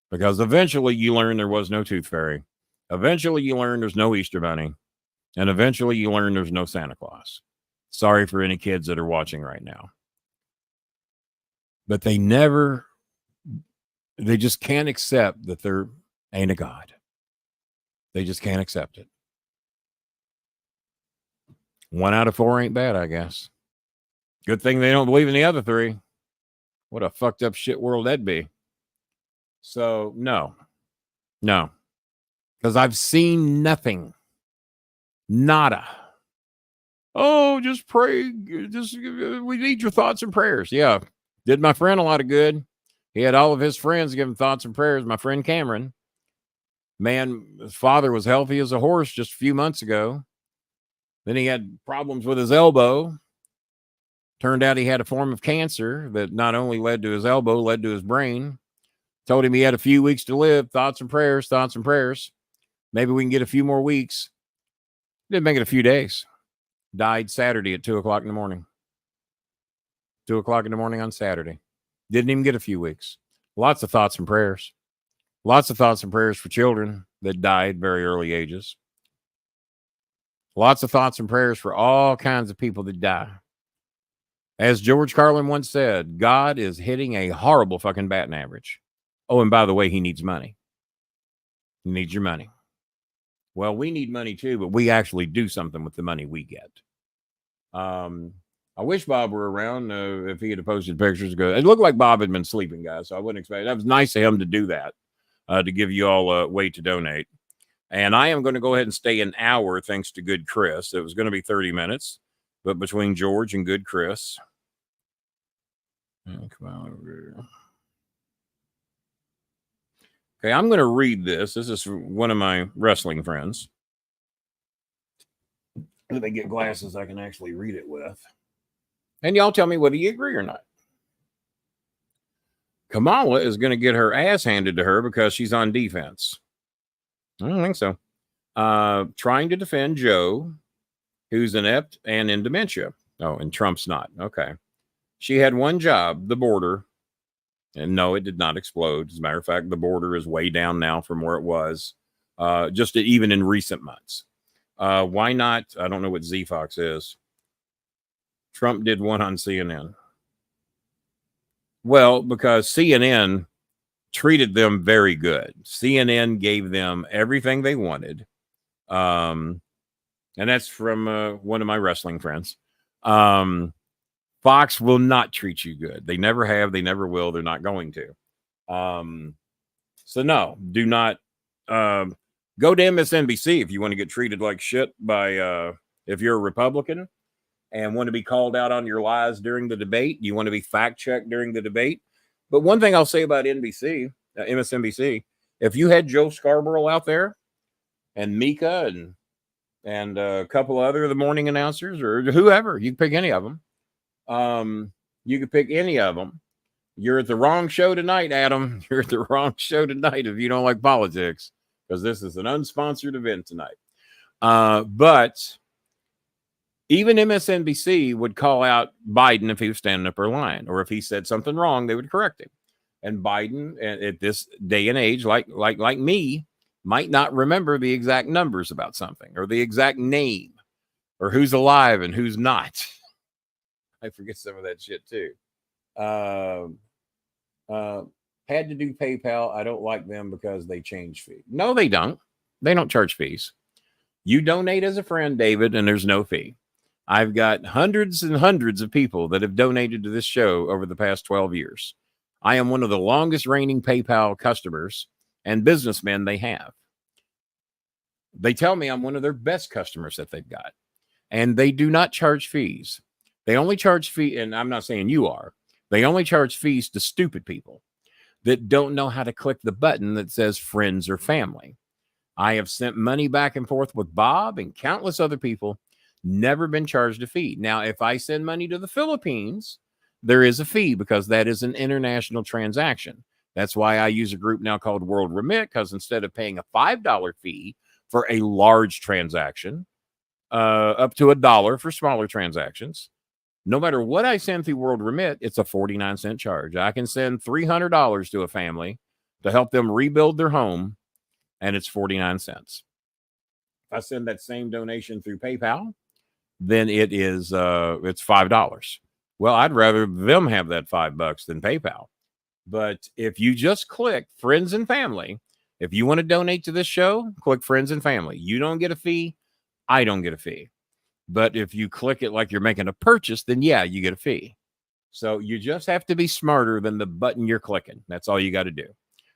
Because eventually you learn there was no tooth fairy. Eventually you learn there's no Easter Bunny. And eventually you learn there's no Santa Claus. Sorry for any kids that are watching right now. But they just can't accept that there ain't a God. They just can't accept it. 1 out of 4 ain't bad, I guess. Good thing they don't believe in the other 3. What a fucked up shit world that'd be. So, no. Because I've seen nothing. Nada. Oh, just pray. We need your thoughts and prayers. Yeah. Did my friend a lot of good. He had all of his friends give him thoughts and prayers. My friend Cameron. Man, his father was healthy as a horse just a few months ago. Then he had problems with his elbow. Turned out he had a form of cancer that not only led to his elbow, led to his brain. Told him he had a few weeks to live. Thoughts and prayers, thoughts and prayers. Maybe we can get a few more weeks. Didn't make it a few days. Died Saturday at 2 o'clock in the morning. 2 o'clock in the morning on Saturday. Didn't even get a few weeks. Lots of thoughts and prayers. Lots of thoughts and prayers for children that died very early ages. Lots of thoughts and prayers for all kinds of people that die. As George Carlin once said, God is hitting a horrible fucking batting average. Oh, and by the way, he needs money. He needs your money. Well, we need money too, but we actually do something with the money we get. I wish Bob were around if he had posted pictures. It looked like Bob had been sleeping, guys, so I wouldn't expect it. That was nice of him to do that, to give you all a way to donate. And I am going to go ahead and stay an hour thanks to Good Chris. It was going to be 30 minutes, but between George and Good Chris. Come on over here. Okay, I'm going to read this. This is one of my wrestling friends. If they get glasses I can actually read it with. And y'all tell me whether you agree or not. Kamala is going to get her ass handed to her because she's on defense. I don't think so. Trying to defend Joe, who's inept and in dementia. Oh, and Trump's not. Okay. She had one job, the border. And no, it did not explode. As a matter of fact, the border is way down now from where it was, just even in recent months. Why not? I don't know what Z-Fox is. Trump did one on CNN. Well, because CNN treated them very good. CNN gave them everything they wanted. And that's from one of my wrestling friends. Fox will not treat you good. They never have. They never will. They're not going to. So no, do not go to MSNBC if you want to get treated like shit by if you're a Republican and want to be called out on your lies during the debate. You want to be fact checked during the debate. But one thing I'll say about MSNBC, if you had Joe Scarborough out there and Mika and a couple other of the morning announcers or whoever, you can pick any of them. You could pick any of them. You're at the wrong show tonight, Adam. You're at the wrong show tonight if you don't like politics, because this is an unsponsored event tonight. But even MSNBC would call out Biden if he was standing up or lying, or if he said something wrong, they would correct him. And Biden, at this day and age, like me, might not remember the exact numbers about something, or the exact name, or who's alive and who's not. I forget some of that shit too. Had to do PayPal. I don't like them because they change fees. No, they don't. They don't charge fees. You donate as a friend, David, and there's no fee. I've got hundreds and hundreds of people that have donated to this show over the past 12 years. I am one of the longest reigning PayPal customers and businessmen they have. They tell me I'm one of their best customers that they've got. And they do not charge fees. They only charge fee, and I'm not saying you are. They only charge fees to stupid people that don't know how to click the button that says friends or family. I have sent money back and forth with Bob and countless other people, never been charged a fee. Now, if I send money to the Philippines, there is a fee because that is an international transaction. That's why I use a group now called World Remit, because instead of paying a $5 fee for a large transaction, up to $1 for smaller transactions, no matter what I send through World Remit, it's a 49-cent charge. I can send $300 to a family to help them rebuild their home, and it's 49 cents. If I send that same donation through PayPal, then it's $5. Well, I'd rather them have that $5 than PayPal. But if you just click friends and family, If you want to donate to this show, click friends and family. You don't get a fee. I don't get a fee. But if you click it like you're making a purchase, then yeah, you get a fee. So you just have to be smarter than the button you're clicking. That's all you got to do.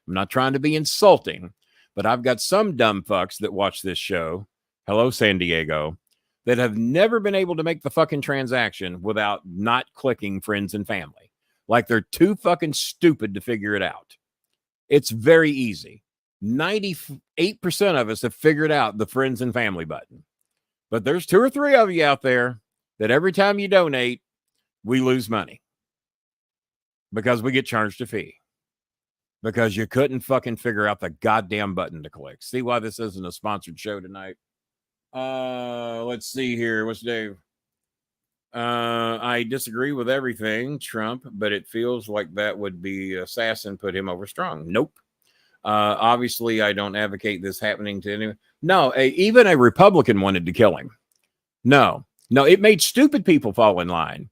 I'm not trying to be insulting, but I've got some dumb fucks that watch this show. Hello, San Diego, that have never been able to make the fucking transaction without not clicking friends and family. Like they're too fucking stupid to figure it out. It's very easy. 98% of us have figured out the friends and family button. But there's 2 or 3 of you out there that every time you donate, we lose money because we get charged a fee because you couldn't fucking figure out the goddamn button to click. See why this isn't a sponsored show tonight? Let's see here. What's Dave? I disagree with everything, Trump, but it feels like that would be assassin put him over strong. Nope. Obviously, I don't advocate this happening to anyone. No, even a Republican wanted to kill him. No, it made stupid people fall in line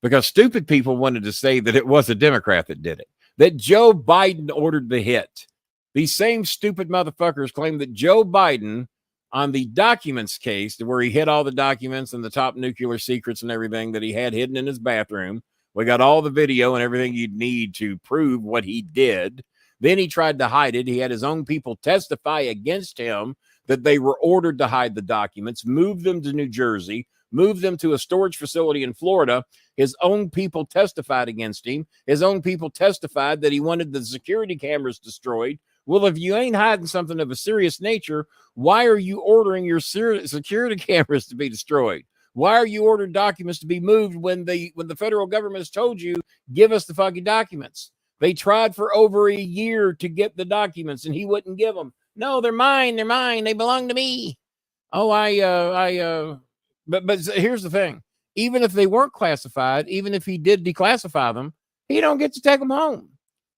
because stupid people wanted to say that it was a Democrat that did it, that Joe Biden ordered the hit. These same stupid motherfuckers claim that Joe Biden on the documents case where he hid all the documents and the top nuclear secrets and everything that he had hidden in his bathroom. We got all the video and everything you'd need to prove what he did. Then he tried to hide it. He had his own people testify against him that they were ordered to hide the documents, move them to New Jersey, move them to a storage facility in Florida. His own people testified against him. His own people testified that he wanted the security cameras destroyed. Well, if you ain't hiding something of a serious nature, why are you ordering your security cameras to be destroyed? Why are you ordering documents to be moved when the federal government has told you, give us the fucking documents? They tried for over a year to get the documents and he wouldn't give them. No, they're mine. They're mine. They belong to me. Oh, but here's the thing. Even if they weren't classified, even if he did declassify them, he don't get to take them home.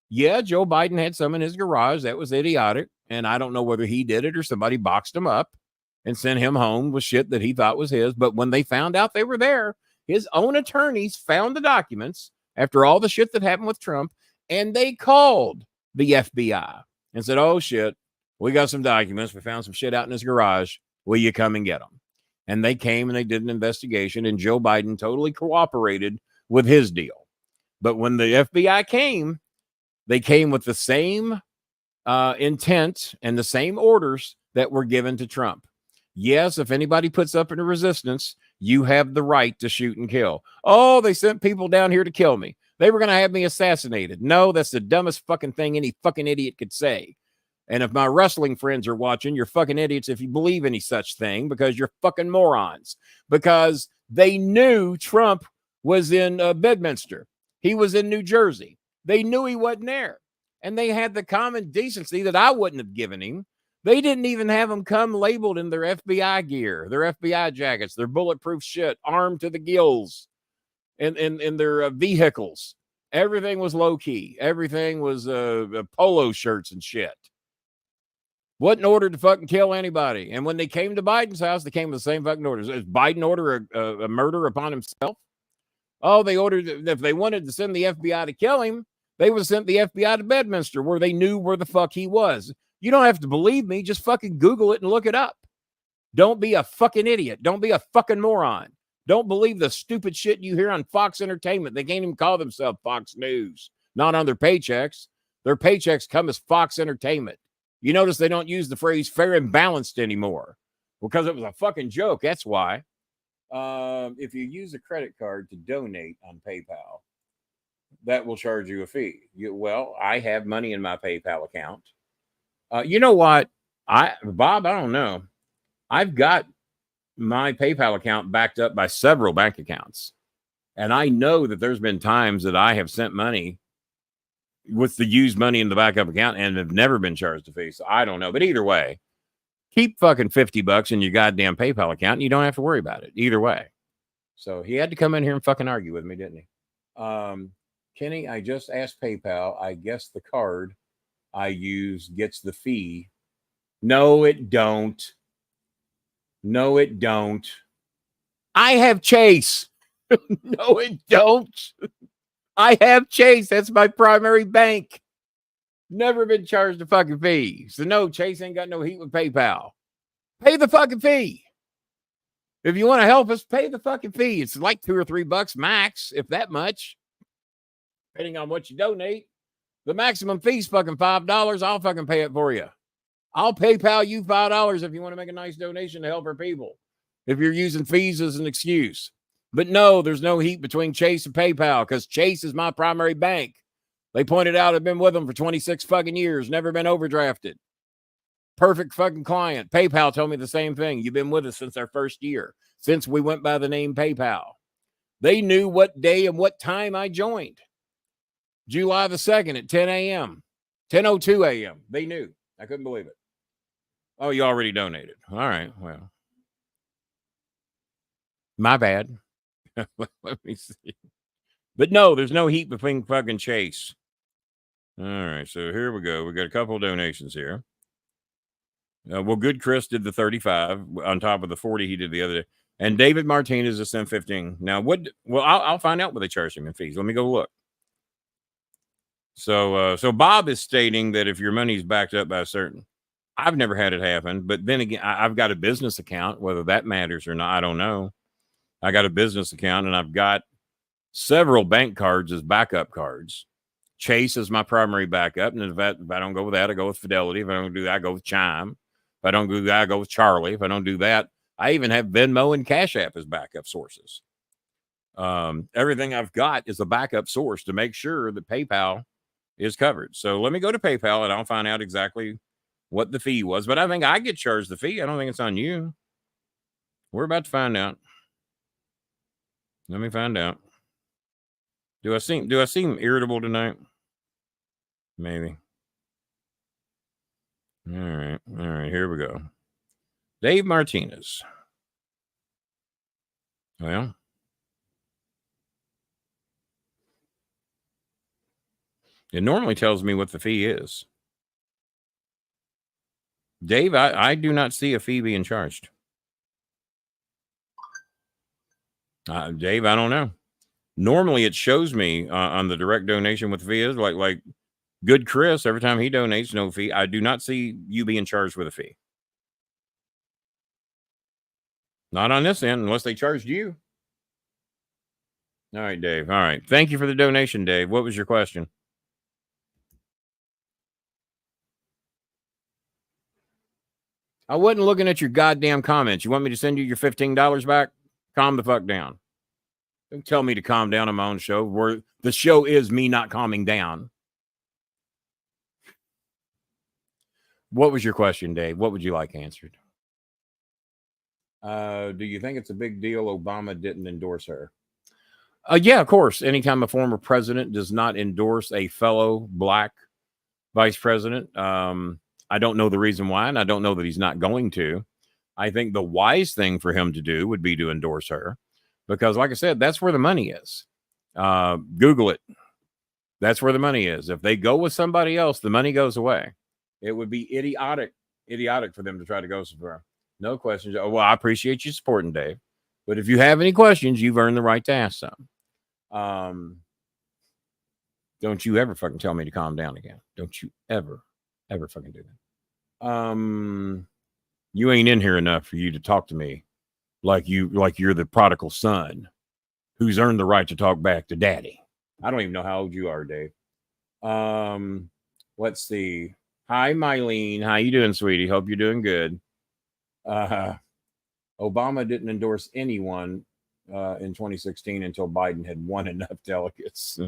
Yeah, Joe Biden had some in his garage. That was idiotic. And I don't know whether he did it or somebody boxed him up and sent him home with shit that he thought was his. But when they found out they were there, his own attorneys found the documents after all the shit that happened with Trump. And they called the FBI and said, oh, shit, we got some documents. We found some shit out in his garage. Will you come and get them? And they came and they did an investigation. And Joe Biden totally cooperated with his deal. But when the FBI came, they came with the same intent and the same orders that were given to Trump. Yes, if anybody puts up in a resistance, you have the right to shoot and kill. Oh, they sent people down here to kill me. They were going to have me assassinated. No, that's the dumbest fucking thing any fucking idiot could say. And if my wrestling friends are watching, you're fucking idiots if you believe any such thing because you're fucking morons. Because they knew Trump was in Bedminster. He was in New Jersey. They knew he wasn't there. And they had the common decency that I wouldn't have given him. They didn't even have him come labeled in their FBI gear, their FBI jackets, their bulletproof shit, armed to the gills. In their vehicles. Everything was low key. Everything was polo shirts and shit. Wasn't ordered to fucking kill anybody. And when they came to Biden's house, they came with the same fucking orders. Does Biden order a murder upon himself? Oh, they ordered, if they wanted to send the FBI to kill him, they would have sent the FBI to Bedminster where they knew where the fuck he was. You don't have to believe me. Just fucking Google it and look it up. Don't be a fucking idiot. Don't be a fucking moron. Don't believe the stupid shit you hear on Fox Entertainment. They can't even call themselves Fox News. Not on their paychecks. Their paychecks come as Fox Entertainment. You notice they don't use the phrase fair and balanced anymore because it was a fucking joke. That's why. If you use a credit card to donate on PayPal, that will charge you a fee. Well, I have money in my PayPal account. You know what? Bob, I don't know. I've got my PayPal account backed up by several bank accounts. And I know that there's been times that I have sent money with the used money in the backup account and have never been charged a fee. So I don't know. But either way, keep fucking $50 in your goddamn PayPal account and you don't have to worry about it either way. So he had to come in here and fucking argue with me, didn't he? Kenny, I just asked PayPal. I guess the card I use gets the fee. No, it don't. No, it don't. I have Chase. No, it don't. I have Chase. That's my primary bank. Never been charged a fucking fee. So no, Chase ain't got no heat with PayPal. Pay the fucking fee. If you want to help us, pay the fucking fee. It's like $2 or $3 max, if that much, depending on what you donate. The maximum fee's fucking $5. I'll fucking pay it for you. I'll PayPal you $5 if you want to make a nice donation to help our people. If you're using fees as an excuse. But no, there's no heat between Chase and PayPal because Chase is my primary bank. They pointed out I've been with them for 26 fucking years, never been overdrafted. Perfect fucking client. PayPal told me the same thing. You've been with us since our first year, since we went by the name PayPal. They knew what day and what time I joined. July the 2nd at 10 a.m., 10:02 a.m. They knew. I couldn't believe it. Oh, you already donated. All right, well. My bad. Let me see. But no, there's no heat between fucking Chase. All right, so here we go. We got a couple of donations here. Well, Good Chris did the 35 on top of the 40 he did the other day. And David Martinez is sent 15. Now, I'll find out what they charge him in fees. Let me go look. So Bob is stating that if your money's backed up by a certain, I've never had it happen. But then again, I've got a business account. Whether that matters or not, I don't know. I got a business account, and I've got several bank cards as backup cards. Chase is my primary backup, and if I don't go with that, I go with Fidelity. If I don't do that, I go with Chime. If I don't do that, I go with Charlie. If I don't do that, I even have Venmo and Cash App as backup sources. Everything I've got is a backup source to make sure that PayPal is covered. So let me go to PayPal, and I'll find out exactly what the fee was. But I think I get charged the fee. I don't think it's on you. We're about to find out. Let me find out. Do I seem irritable tonight? Maybe. All right, here we go. Dave Martinez. Well, it normally tells me what the fee is. Dave, I do not see a fee being charged. Dave, I don't know. Normally, it shows me on the direct donation what the fee is. Like Good Chris, every time he donates, no fee. I do not see you being charged with a fee. Not on this end, unless they charged you. All right, Dave. All right. Thank you for the donation, Dave. What was your question? I wasn't looking at your goddamn comments. You want me to send you your $15 back? Calm the fuck down. Don't tell me to calm down on my own show. Where the show is me not calming down. What was your question, Dave? What would you like answered? Do you think it's a big deal Obama didn't endorse her? Yeah, of course. Anytime a former president does not endorse a fellow black vice president, I don't know the reason why, and I don't know that he's not going to. I think the wise thing for him to do would be to endorse her because, like I said, that's where the money is. Google it. That's where the money is. If they go with somebody else, the money goes away. It would be idiotic for them to try to go somewhere. No questions. Oh, well, I appreciate you supporting Dave, but if you have any questions, you've earned the right to ask some. Don't you ever fucking tell me to calm down again. Don't you ever fucking do that. You ain't in here enough for you to talk to me like you're the prodigal son who's earned the right to talk back to daddy. I don't even know how old you are, Dave. Let's see. Hi, Mylene. How you doing, sweetie? Hope you're doing good. Obama didn't endorse anyone in 2016 until Biden had won enough delegates.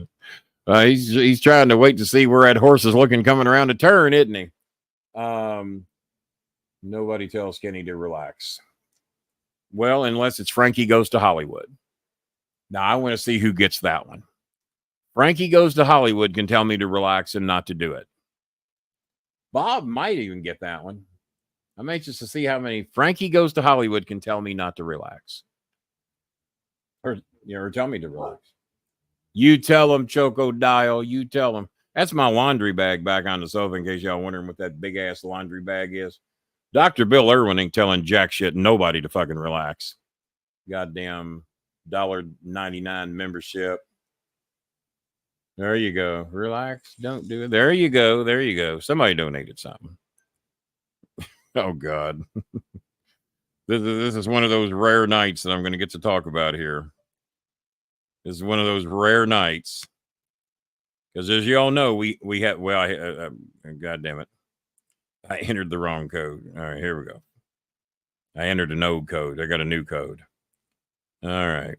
He's trying to wait to see where that horse is looking coming around a turn, isn't he? Nobody tells Kenny to relax. Well, unless it's Frankie Goes to Hollywood. Now, I want to see who gets that one. Frankie Goes to Hollywood can tell me to relax and not to do it. Bob might even get that one. I'm anxious to see how many Frankie Goes to Hollywood can tell me not to relax. Or tell me to relax. You tell him, Choco Dial. You tell him. That's my laundry bag back on the sofa in case y'all wondering what that big-ass laundry bag is. Dr. Bill Irwin ain't telling jack shit nobody to fucking relax. Goddamn $1.99 membership. There you go. Relax. Don't do it. There you go. There you go. Somebody donated something. Oh, God. This is one of those rare nights that I'm going to get to talk about here. This is one of those rare nights. Because as you all know, we have, well, God damn it. I entered the wrong code. All right, here we go. I entered an old code. I got a new code. All right.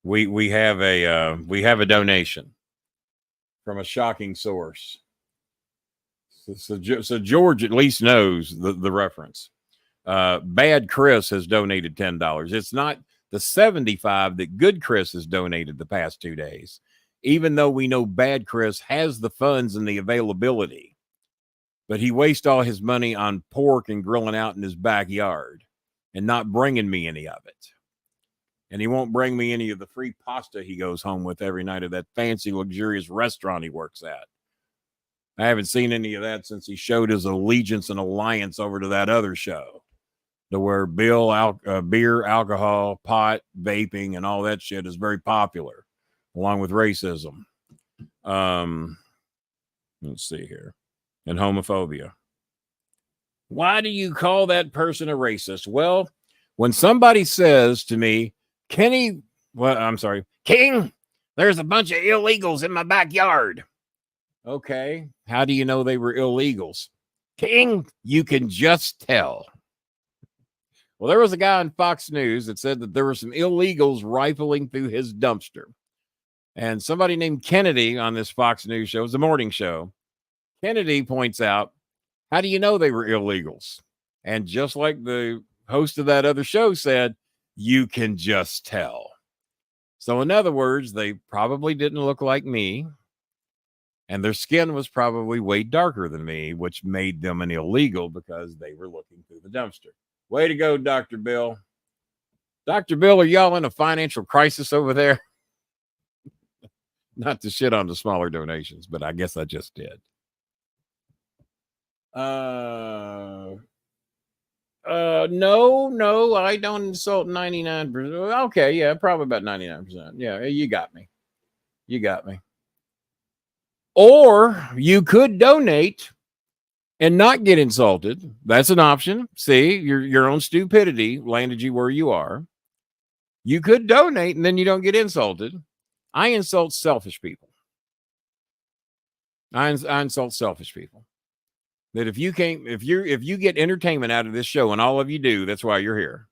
We have a donation from a shocking source. So George at least knows the reference. Bad Chris has donated $10. It's not the $75 that Good Chris has donated the past 2 days, even though we know Bad Chris has the funds and the availability, but he wastes all his money on pork and grilling out in his backyard and not bringing me any of it. And he won't bring me any of the free pasta he goes home with every night at that fancy, luxurious restaurant he works at. I haven't seen any of that since he showed his allegiance and alliance over to that other show, to where beer, alcohol, pot, vaping, and all that shit is very popular, along with racism. Let's see here. And homophobia. Why do you call that person a racist? Well, when somebody says to me, King, there's a bunch of illegals in my backyard. Okay, how do you know they were illegals? King, you can just tell. Well, there was a guy on Fox News that said that there were some illegals rifling through his dumpster. And somebody named Kennedy on this Fox News show, it was a morning show. Kennedy points out, how do you know they were illegals? And just like the host of that other show said, you can just tell. So in other words, they probably didn't look like me, and their skin was probably way darker than me, which made them an illegal because they were looking through the dumpster. Way to go, Dr. Bill. Dr. Bill, are y'all in a financial crisis over there? Not to shit on the smaller donations, but I guess I just did. No, I don't insult 99%. Okay, yeah, probably about 99%. Yeah, you got me. You got me. Or you could donate and not get insulted. That's an option. See, your own stupidity landed you where you are. You could donate and then you don't get insulted. I insult selfish people. I insult selfish people. That if you get entertainment out of this show, and all of you do, that's why you're here.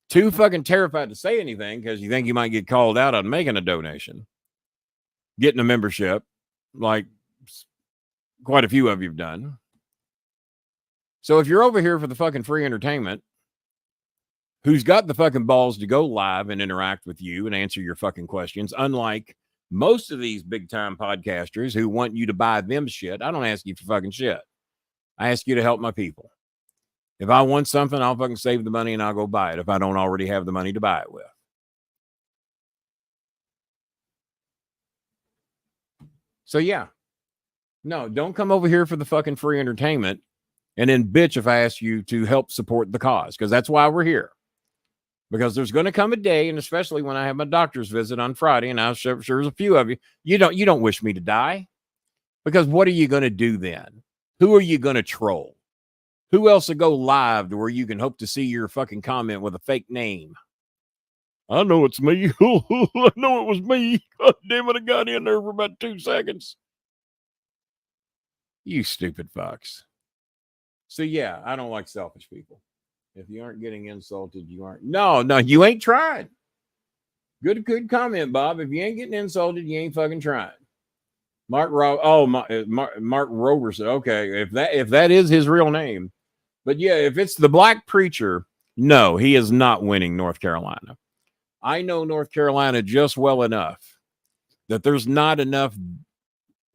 Too fucking terrified to say anything because you think you might get called out on making a donation, getting a membership, like quite a few of you've done. So if you're over here for the fucking free entertainment, who's got the fucking balls to go live and interact with you and answer your fucking questions, unlike most of these big time podcasters who want you to buy them shit. I don't ask you for fucking shit. I ask you to help my people. If I want something, I'll fucking save the money and I'll go buy it if I don't already have the money to buy it with. So yeah, no, don't come over here for the fucking free entertainment and then bitch if I ask you to help support the cause, because that's why we're here. Because there's going to come a day, and especially when I have my doctor's visit on Friday, and I'm sure there's a few of you, you don't wish me to die. Because what are you going to do then? Who are you going to troll? Who else will go live to where you can hope to see your fucking comment with a fake name? I know it's me. I know it was me. God damn it, I got in there for about 2 seconds. You stupid fox. So yeah, I don't like selfish people. If you aren't getting insulted, you aren't. No, you ain't tried. Good comment, Bob. If you ain't getting insulted, you ain't fucking trying. Mark Rover said, okay, if that is his real name. But yeah, if it's the black preacher, no, he is not winning North Carolina. I know North Carolina just well enough that there's not enough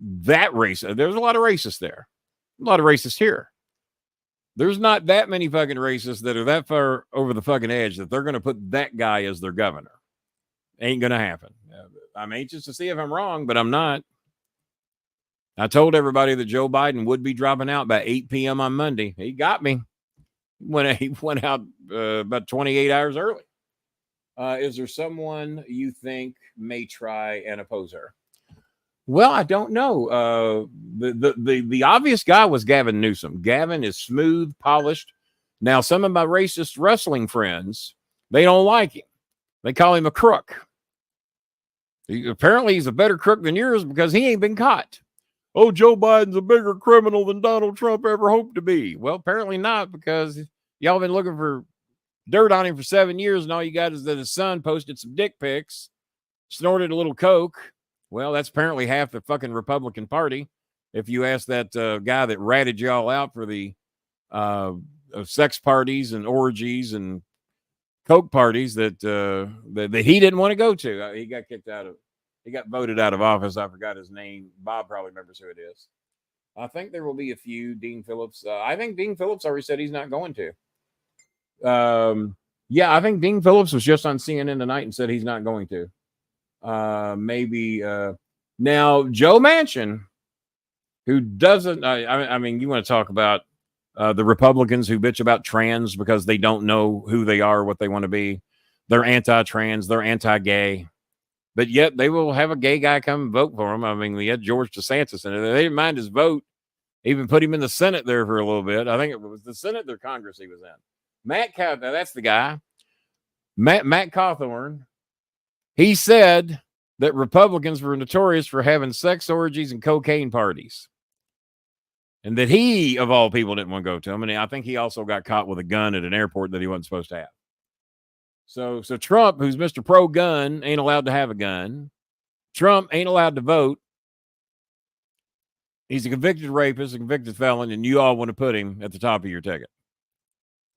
that race. There's a lot of racists there. A lot of racists here. There's not that many fucking racists that are that far over the fucking edge that they're going to put that guy as their governor. Ain't going to happen. I'm anxious to see if I'm wrong, but I'm not. I told everybody that Joe Biden would be dropping out by 8 p.m. on Monday. He got me. He went out about 28 hours early. Is there someone you think may try and oppose her? Well, I don't know. The obvious guy was Gavin Newsom. Gavin is smooth, polished. Now, some of my racist wrestling friends, they don't like him. They call him a crook. Apparently, he's a better crook than yours because he ain't been caught. Oh, Joe Biden's a bigger criminal than Donald Trump ever hoped to be. Well, apparently not, because y'all been looking for dirt on him for 7 years, and all you got is that his son posted some dick pics, snorted a little coke. Well, that's apparently half the fucking Republican Party. If you ask that guy that ratted y'all out for the sex parties and orgies and coke parties that he didn't want to go to, he got kicked out of. He got voted out of office. I forgot his name. Bob probably remembers who it is. I think there will be a few. Dean Phillips. I think Dean Phillips already said he's not going to. Yeah, I think Dean Phillips was just on CNN tonight and said he's not going to. Maybe now Joe Manchin, who doesn't. I mean, you want to talk about the Republicans who bitch about trans because they don't know who they are, what they want to be. They're anti-trans. They're anti-gay. But yet they will have a gay guy come and vote for him. I mean, we had George DeSantis in it. They didn't mind his vote. Even put him in the Senate there for a little bit. I think it was the Senate or Congress he was in. Matt Cawthorn, that's the guy. Matt Cawthorn. He said that Republicans were notorious for having sex orgies and cocaine parties. And that he, of all people, didn't want to go to them. And I think he also got caught with a gun at an airport that he wasn't supposed to have. So Trump, who's Mr. Pro-gun, ain't allowed to have a gun. Trump ain't allowed to vote. He's a convicted rapist, a convicted felon, and you all want to put him at the top of your ticket,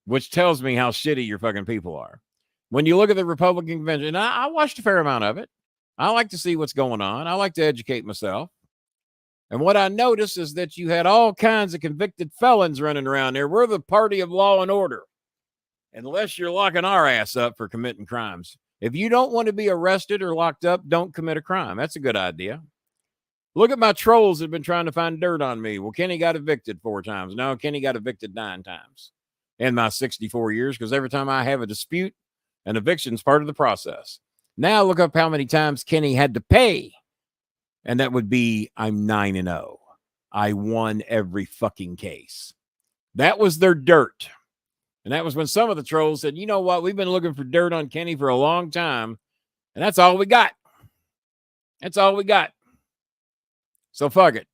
which tells me how shitty your fucking people are. When you look at the Republican convention, and I watched a fair amount of it. I like to see what's going on. I like to educate myself. And what I noticed is that you had all kinds of convicted felons running around there. We're the party of law and order. Unless you're locking our ass up for committing crimes. If you don't want to be arrested or locked up, don't commit a crime. That's a good idea. Look at my trolls that have been trying to find dirt on me. Well, Kenny got evicted 4 times. No, Kenny got evicted 9 times in my 64 years because every time I have a dispute, an eviction's part of the process. Now look up how many times Kenny had to pay. And that would be, I'm 9-0. I won every fucking case. That was their dirt. And that was when some of the trolls said, you know what? We've been looking for dirt on Kenny for a long time. And that's all we got. That's all we got. So fuck it.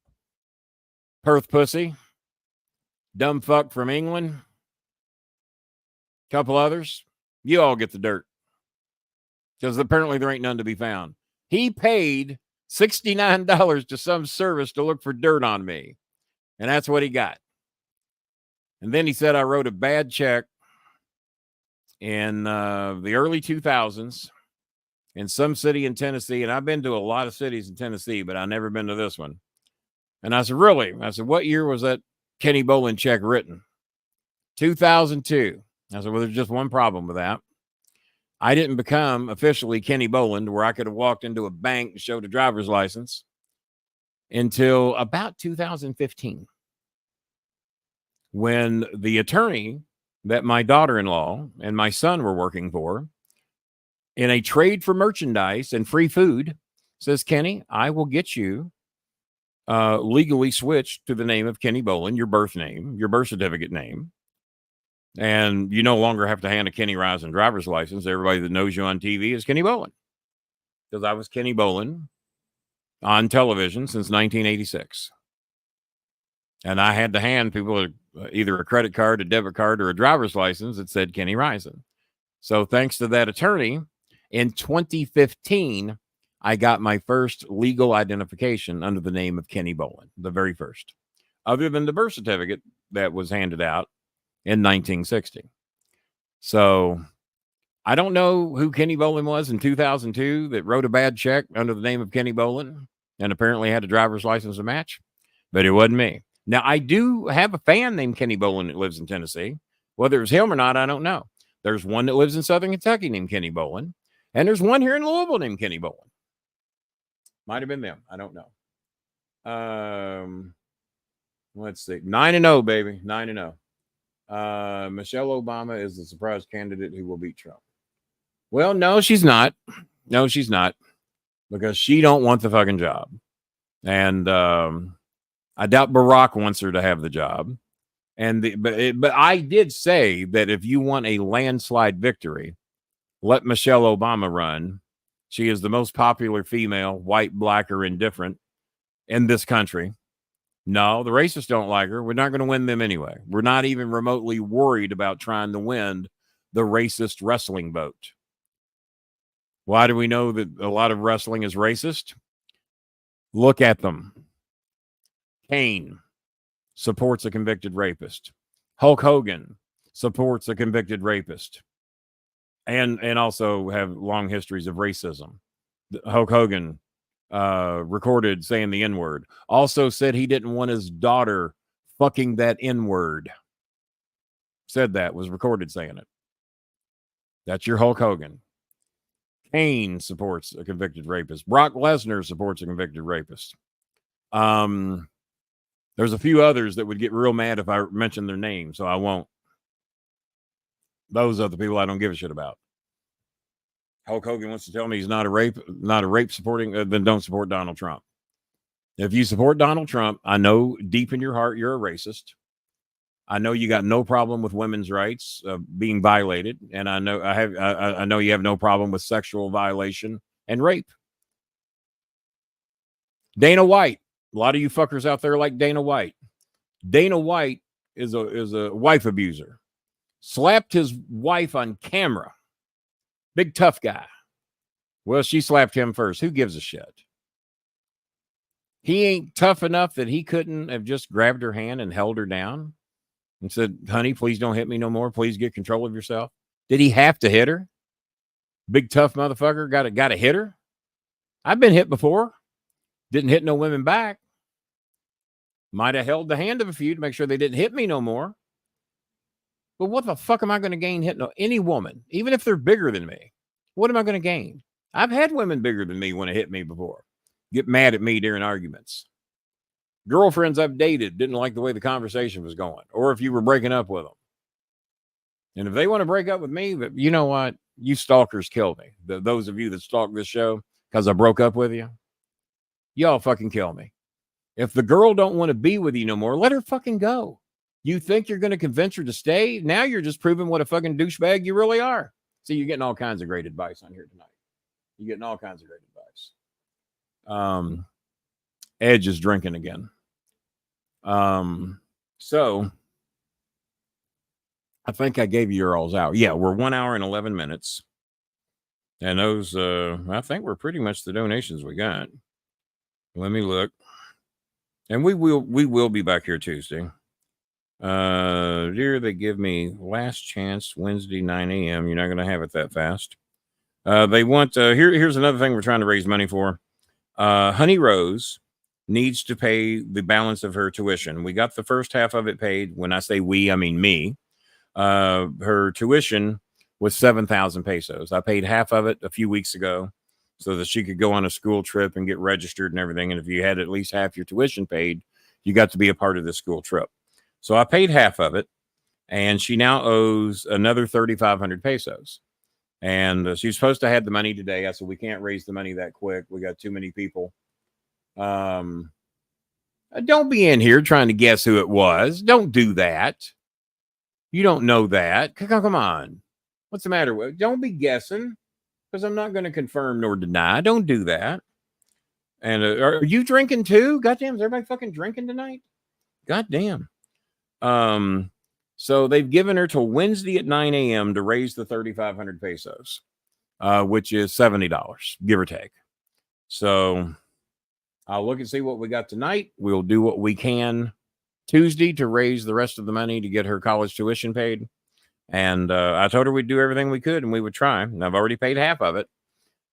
Perth pussy. Dumb fuck from England. Couple others. You all get the dirt. Because apparently there ain't none to be found. He paid $69 to some service to look for dirt on me. And that's what he got. And then he said I wrote a bad check in the early 2000s in some city in Tennessee. And I've been to a lot of cities in Tennessee, but I've never been to this one. And I said, really? I said, what year was that Kenny Bolin check written? 2002. I said, well, there's just one problem with that. I didn't become officially Kenny Bolin where I could have walked into a bank and showed a driver's license until about 2015. When the attorney that my daughter-in-law and my son were working for, in a trade for merchandise and free food, says, Kenny, I will get you legally switched to the name of Kenny Bolin, your birth name, your birth certificate name. And you no longer have to hand a Kenny Rising driver's license. Everybody that knows you on TV is Kenny Bolin. Because I was Kenny Bolin on television since 1986. And I had to hand people either a credit card, a debit card, or a driver's license that said Kenny Rising. So thanks to that attorney, in 2015, I got my first legal identification under the name of Kenny Bolin, the very first, other than the birth certificate that was handed out in 1960. So I don't know who Kenny Bolin was in 2002 that wrote a bad check under the name of Kenny Bolin and apparently had a driver's license to match, but it wasn't me. Now, I do have a fan named Kenny Bolin that lives in Tennessee. Whether it was him or not, I don't know. There's one that lives in Southern Kentucky named Kenny Bolin, and there's one here in Louisville named Kenny Bolin. Might have been them. I don't know. Let's see. 9-0, baby. 9-0. Michelle Obama is the surprise candidate who will beat Trump. Well, no, she's not. No, she's not, because she don't want the fucking job. And I doubt Barack wants her to have the job. And but I did say that if you want a landslide victory, let Michelle Obama run. She is the most popular female, white, black, or indifferent in this country. No, the racists don't like her. We're not going to win them anyway. We're not even remotely worried about trying to win the racist wrestling vote. Why do we know that a lot of wrestling is racist? Look at them. Kane supports a convicted rapist. Hulk Hogan supports a convicted rapist. And also have long histories of racism. Hulk Hogan recorded saying the N-word. Also said he didn't want his daughter fucking that N-word. Said that, was recorded saying it. That's your Hulk Hogan. Kane supports a convicted rapist. Brock Lesnar supports a convicted rapist. There's a few others that would get real mad if I mentioned their name, so I won't. Those are the people I don't give a shit about. Hulk Hogan wants to tell me he's not a rape supporting, then don't support Donald Trump. If you support Donald Trump, I know deep in your heart you're a racist. I know you got no problem with women's rights being violated, and I know you have no problem with sexual violation and rape. Dana White, a lot of you fuckers out there like Dana White. Dana White is a wife abuser. Slapped his wife on camera. Big tough guy. Well, she slapped him first. Who gives a shit? He ain't tough enough that he couldn't have just grabbed her hand and held her down and said, honey, please don't hit me no more. Please get control of yourself. Did he have to hit her? Big tough motherfucker got to hit her? I've been hit before. Didn't hit no women back. Might have held the hand of a few to make sure they didn't hit me no more. But what the fuck am I going to gain hitting any woman, even if they're bigger than me? What am I going to gain? I've had women bigger than me want to hit me before. Get mad at me during arguments. Girlfriends I've dated didn't like the way the conversation was going, or if you were breaking up with them. And if they want to break up with me, but you know what? You stalkers kill me. Those of you that stalk this show because I broke up with you, y'all fucking kill me. If the girl don't want to be with you no more, let her fucking go. You think you're going to convince her to stay? Now you're just proving what a fucking douchebag you really are. See, you're getting all kinds of great advice on here tonight. You're getting all kinds of great advice. Edge is drinking again. So I think I gave you your alls out. Yeah, we're 1 hour and 11 minutes. And those, I think we're pretty much the donations we got. Let me look. And we will be back here Tuesday. Dear, they give me last chance Wednesday 9 a.m. You're not going to have it that fast. They want here's another thing we're trying to raise money for. Honey Rose needs to pay the balance of her tuition. We got the first half of it paid. When I say we, I mean me. Her tuition was 7,000 pesos. I paid half of it a few weeks ago so that she could go on a school trip and get registered and everything. And if you had at least half your tuition paid, you got to be a part of the school trip. So I paid half of it, and she now owes another 3,500 pesos. And she's supposed to have the money today. I said, we can't raise the money that quick. We got too many people. Don't be in here trying to guess who it was. Don't do that. You don't know that. Come on. What's the matter with? Don't be guessing, because I'm not going to confirm nor deny. Don't do that. And are you drinking too? Goddamn, is everybody fucking drinking tonight? Goddamn. So they've given her till Wednesday at 9 a.m. to raise the 3,500 pesos, which is $70, give or take. So I'll look and see what we got tonight. We'll do what we can Tuesday to raise the rest of the money to get her college tuition paid. And I told her we'd do everything we could and we would try. And I've already paid half of it,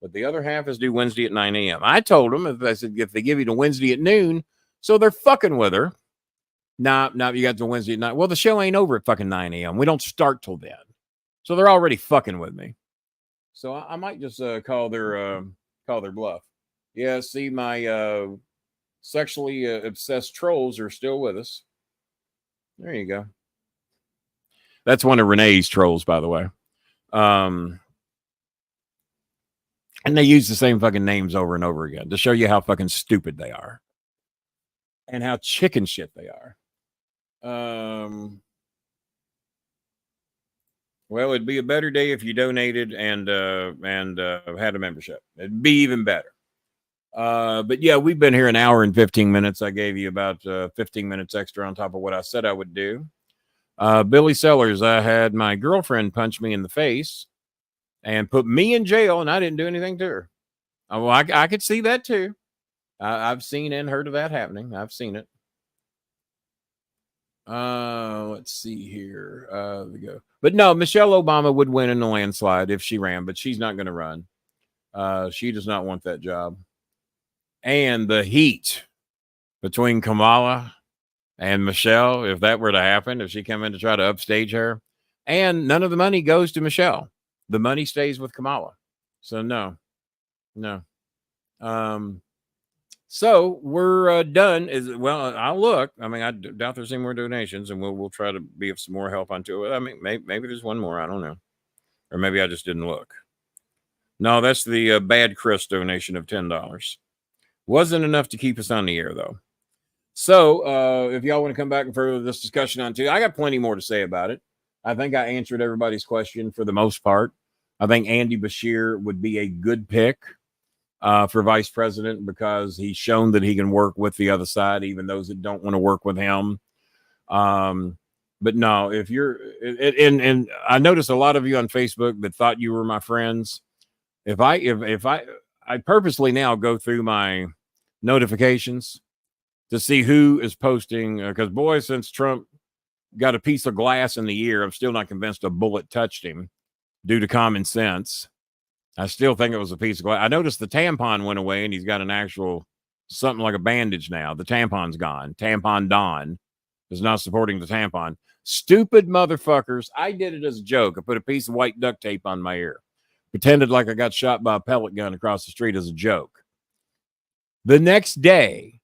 but the other half is due Wednesday at 9 a.m. I told them, if they give you to Wednesday at noon, so they're fucking with her. Nah, you got to Wednesday at night. Well, the show ain't over at fucking 9 a.m. We don't start till then. So they're already fucking with me. So I might just call their bluff. Yeah, see, my sexually obsessed trolls are still with us. There you go. That's one of Renee's trolls, by the way. And they use the same fucking names over and over again to show you how fucking stupid they are and how chicken shit they are. Well, it'd be a better day if you donated and had a membership. It'd be even better. But yeah, we've been here an hour and 15 minutes. I gave you about 15 minutes extra on top of what I said I would do. Billy Sellers, I had my girlfriend punch me in the face and put me in jail, and I didn't do anything to her. Well, I could see that too. I've seen and heard of that happening. I've seen it. Let's see here. We go. But no, Michelle Obama would win in a landslide if she ran, but she's not going to run. She does not want that job. And the heat between Kamala and Michelle, if that were to happen, if she came in to try to upstage her, and none of the money goes to Michelle, the money stays with Kamala. So no. So we're done. I'll look. I mean, I doubt there's any more donations, and we'll try to be of some more help onto it. I mean, maybe there's one more. I don't know, or maybe I just didn't look. No, that's the Bad Chris donation of $10. Wasn't enough to keep us on the air, though. So if y'all want to come back and further this discussion on too, I got plenty more to say about it. I think I answered everybody's question for the most part. I think Andy Bashir would be a good pick for vice president because he's shown that he can work with the other side, even those that don't want to work with him. But no, if you're, and I noticed a lot of you on Facebook that thought you were my friends. If I purposely now go through my notifications to see who is posting, because boy, since Trump got a piece of glass in the ear, I'm still not convinced a bullet touched him due to common sense. I still think it was a piece of glass. I noticed the tampon went away and he's got an actual something like a bandage now. The tampon's gone. Tampon Don is not supporting the tampon. Stupid motherfuckers. I did it as a joke. I put a piece of white duct tape on my ear. Pretended like I got shot by a pellet gun across the street as a joke. The next day,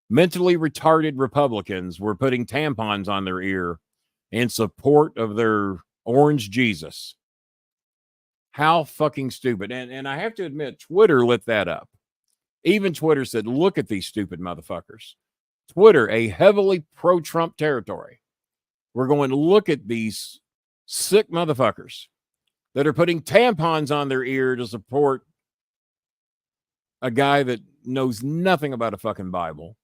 mentally retarded Republicans were putting tampons on their ear in support of their orange Jesus. How fucking stupid. And I have to admit, Twitter lit that up. Even Twitter said, look at these stupid motherfuckers. Twitter, a heavily pro-Trump territory. We're going to look at these sick motherfuckers that are putting tampons on their ear to support a guy that knows nothing about a fucking Bible,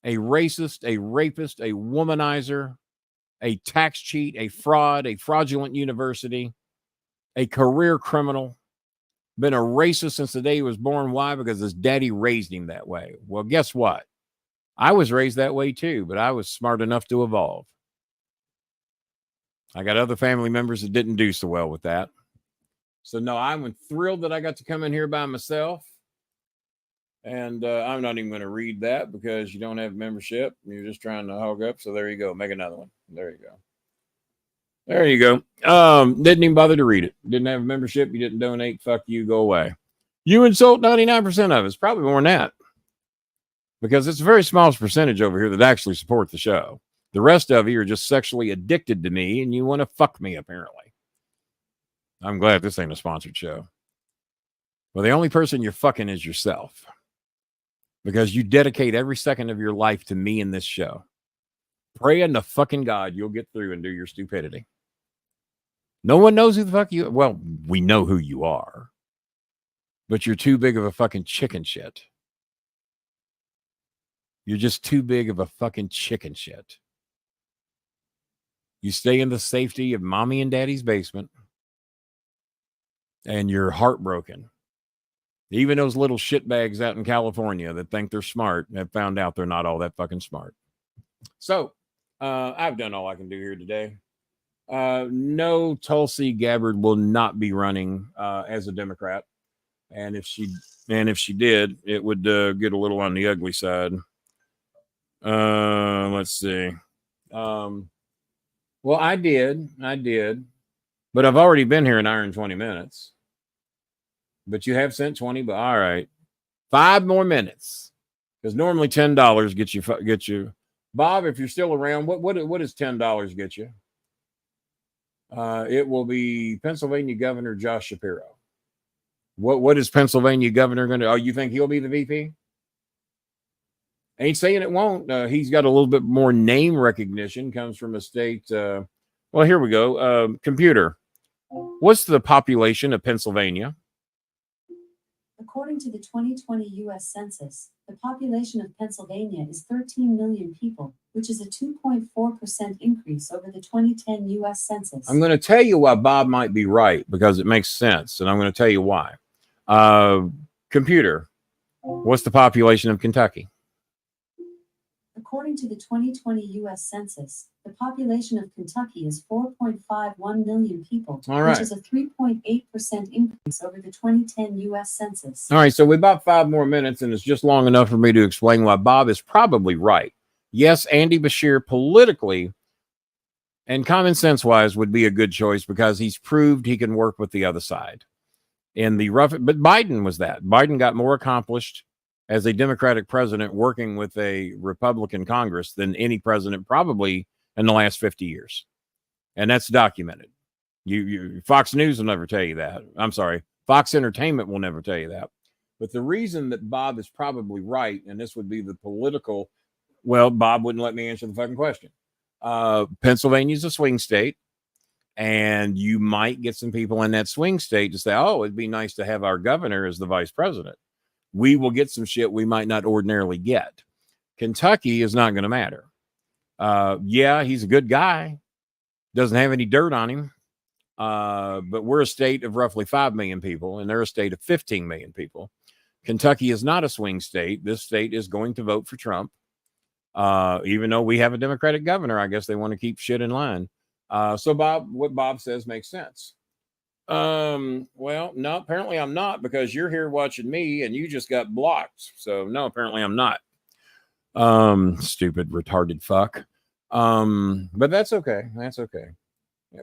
a racist, a rapist, a womanizer, a tax cheat, a fraud, a fraudulent university, a career criminal, been a racist since the day he was born. Why? Because his daddy raised him that way. Well, guess what? I was raised that way too, but I was smart enough to evolve. I got other family members that didn't do so well with that. So no, I'm thrilled that I got to come in here by myself. And I'm not even going to read that because you don't have membership. You're just trying to hog up. So there you go. Make another one. There you go. There you go. Didn't even bother to read it. Didn't have a membership. You didn't donate. Fuck you. Go away. You insult 99% of us. Probably more than that. Because it's a very small percentage over here that actually support the show. The rest of you are just sexually addicted to me and you want to fuck me, apparently. I'm glad this ain't a sponsored show. Well, the only person you're fucking is yourself. Because you dedicate every second of your life to me in this show. Praying to fucking God you'll get through and do your stupidity. No one knows who the fuck you are. Well, we know who you are. But you're too big of a fucking chicken shit. You're just too big of a fucking chicken shit. You stay in the safety of mommy and daddy's basement. And you're heartbroken. Even those little shitbags out in California that think they're smart have found out they're not all that fucking smart. So, I've done all I can do here today. No, Tulsi Gabbard will not be running as a Democrat. And if she did, it would get a little on the ugly side. Let's see. Well, I did. But I've already been here an hour and 20 minutes. But you have sent 20, but all right. 5 more minutes. Because normally $10 get you. Bob, if you're still around, what does $10 get you? It will be Pennsylvania Governor Josh Shapiro. What is Pennsylvania governor going to? Oh, you think he'll be the VP? Ain't saying it won't. He's got a little bit more name recognition. Comes from a state. Well, here we go. Computer. What's the population of Pennsylvania? According to the 2020 U.S. Census, the population of Pennsylvania is 13 million people, which is a 2.4% increase over the 2010 U.S. Census. I'm going to tell you why Bob might be right, because it makes sense, and I'm going to tell you why. Computer, what's the population of Kentucky? According to the 2020 U.S. Census, the population of Kentucky is 4.51 million people, All right. which is a 3.8% increase over the 2010 U.S. Census. All right, so we about 5 more minutes, and it's just long enough for me to explain why Bob is probably right. Yes, Andy Bashir politically and common sense-wise would be a good choice because he's proved he can work with the other side. In the rough, but Biden was that. Biden got more accomplished as a Democratic president working with a Republican Congress than any president probably in the last 50 years. And that's documented. Fox News will never tell you that. I'm sorry. Fox Entertainment will never tell you that. But the reason that Bob is probably right, and this would be the political, well, Bob wouldn't let me answer the fucking question. Pennsylvania's a swing state, and you might get some people in that swing state to say, oh, it'd be nice to have our governor as the vice president. We will get some shit we might not ordinarily get. Kentucky is not going to matter. Yeah, he's a good guy. Doesn't have any dirt on him. But we're a state of roughly 5 million people, and they're a state of 15 million people. Kentucky is not a swing state. This state is going to vote for Trump. Even though we have a Democratic governor, I guess they want to keep shit in line. So Bob, what Bob says makes sense. Well, no, apparently I'm not, because you're here watching me and you just got blocked. So no, apparently I'm not. Stupid, retarded fuck. But that's okay. That's okay.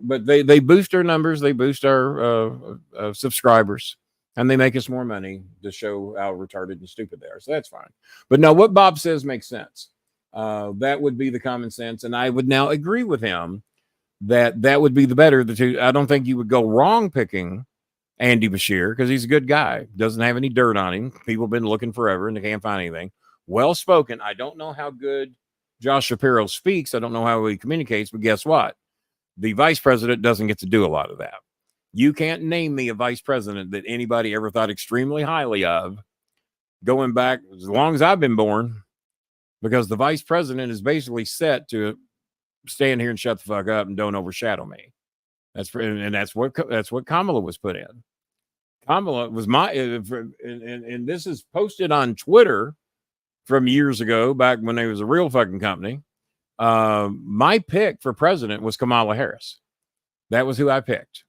But they boost our numbers. They boost our subscribers, and they make us more money to show how retarded and stupid they are. So that's fine. But no, what Bob says makes sense. That would be the common sense. And I would now agree with him that would be the better of the two. I don't think you would go wrong picking Andy Bashir because he's a good guy. Doesn't have any dirt on him. People have been looking forever and they can't find anything. Well spoken. I don't know how good Josh Shapiro speaks. I don't know how he communicates, but guess what? The vice president doesn't get to do a lot of that. You can't name me a vice president that anybody ever thought extremely highly of going back as long as I've been born, because the vice president is basically set to stand here and shut the fuck up and don't overshadow me. That's what Kamala was put in. Kamala was and this is posted on Twitter from years ago, back when they was a real fucking company. My pick for president was Kamala Harris. That was who I picked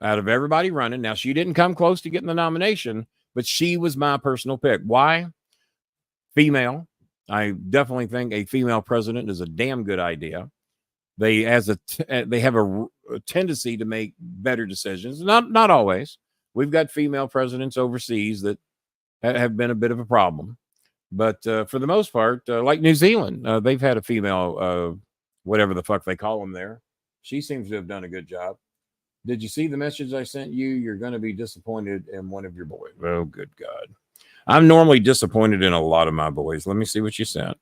out of everybody running. Now, she didn't come close to getting the nomination, but she was my personal pick. Why? Female. I definitely think a female president is a damn good idea. They have a tendency to make better decisions. Not always. We've got female presidents overseas that have been a bit of a problem. But for the most part, like New Zealand, they've had a female, whatever the fuck they call them there. She seems to have done a good job. Did you see the message I sent you? You're going to be disappointed in one of your boys. Oh, good God. I'm normally disappointed in a lot of my boys. Let me see what you sent.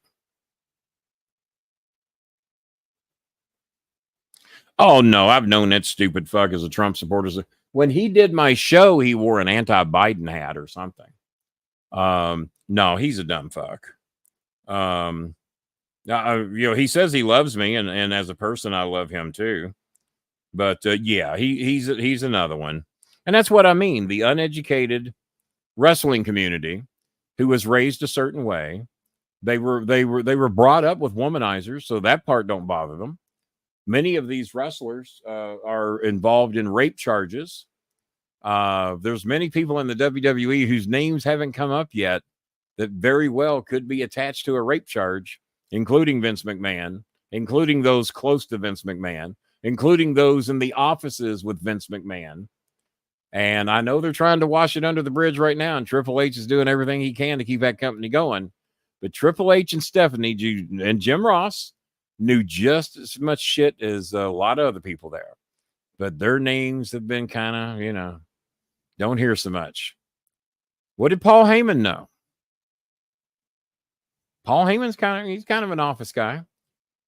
Oh, no, I've known that stupid fuck as a Trump supporter. When he did my show, he wore an anti-Biden hat or something. No, he's a dumb fuck. He says he loves me, and as a person, I love him too. But yeah, he's another one, and that's what I mean. The uneducated wrestling community who was raised a certain way. They were brought up with womanizers, so that part don't bother them. Many of these wrestlers are involved in rape charges. There's many people in the WWE whose names haven't come up yet that very well could be attached to a rape charge, including Vince McMahon, including those close to Vince McMahon, including those in the offices with Vince McMahon. And I know they're trying to wash it under the bridge right now, and Triple H is doing everything he can to keep that company going. But Triple H and Stephanie and Jim Ross knew just as much shit as a lot of other people there. But their names have been kind of, Don't hear so much. What did Paul Heyman know? Paul Heyman's he's kind of an office guy.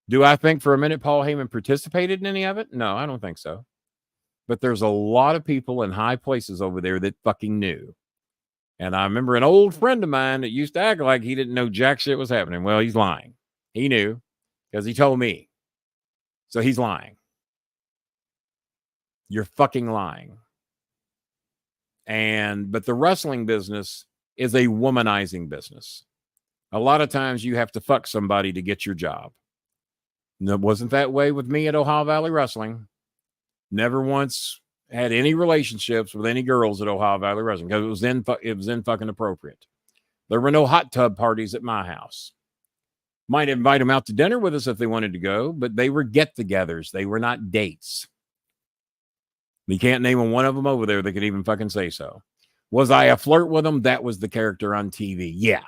Do I think for a minute Paul Heyman participated in any of it? No, I don't think so. But there's a lot of people in high places over there that fucking knew. And I remember an old friend of mine that used to act like he didn't know jack shit was happening. Well, he's lying. He knew because he told me. So he's lying. You're fucking lying. But the wrestling business is a womanizing business. A lot of times you have to fuck somebody to get your job. And it wasn't that way with me at Ohio Valley Wrestling. Never once had any relationships with any girls at Ohio Valley Wrestling because it was in fucking appropriate. There were no hot tub parties at my house. Might invite them out to dinner with us if they wanted to go, but they were get-togethers. They were not dates. You can't name one of them over there that could even fucking say so. Was I a flirt with them? That was the character on TV. Yeah.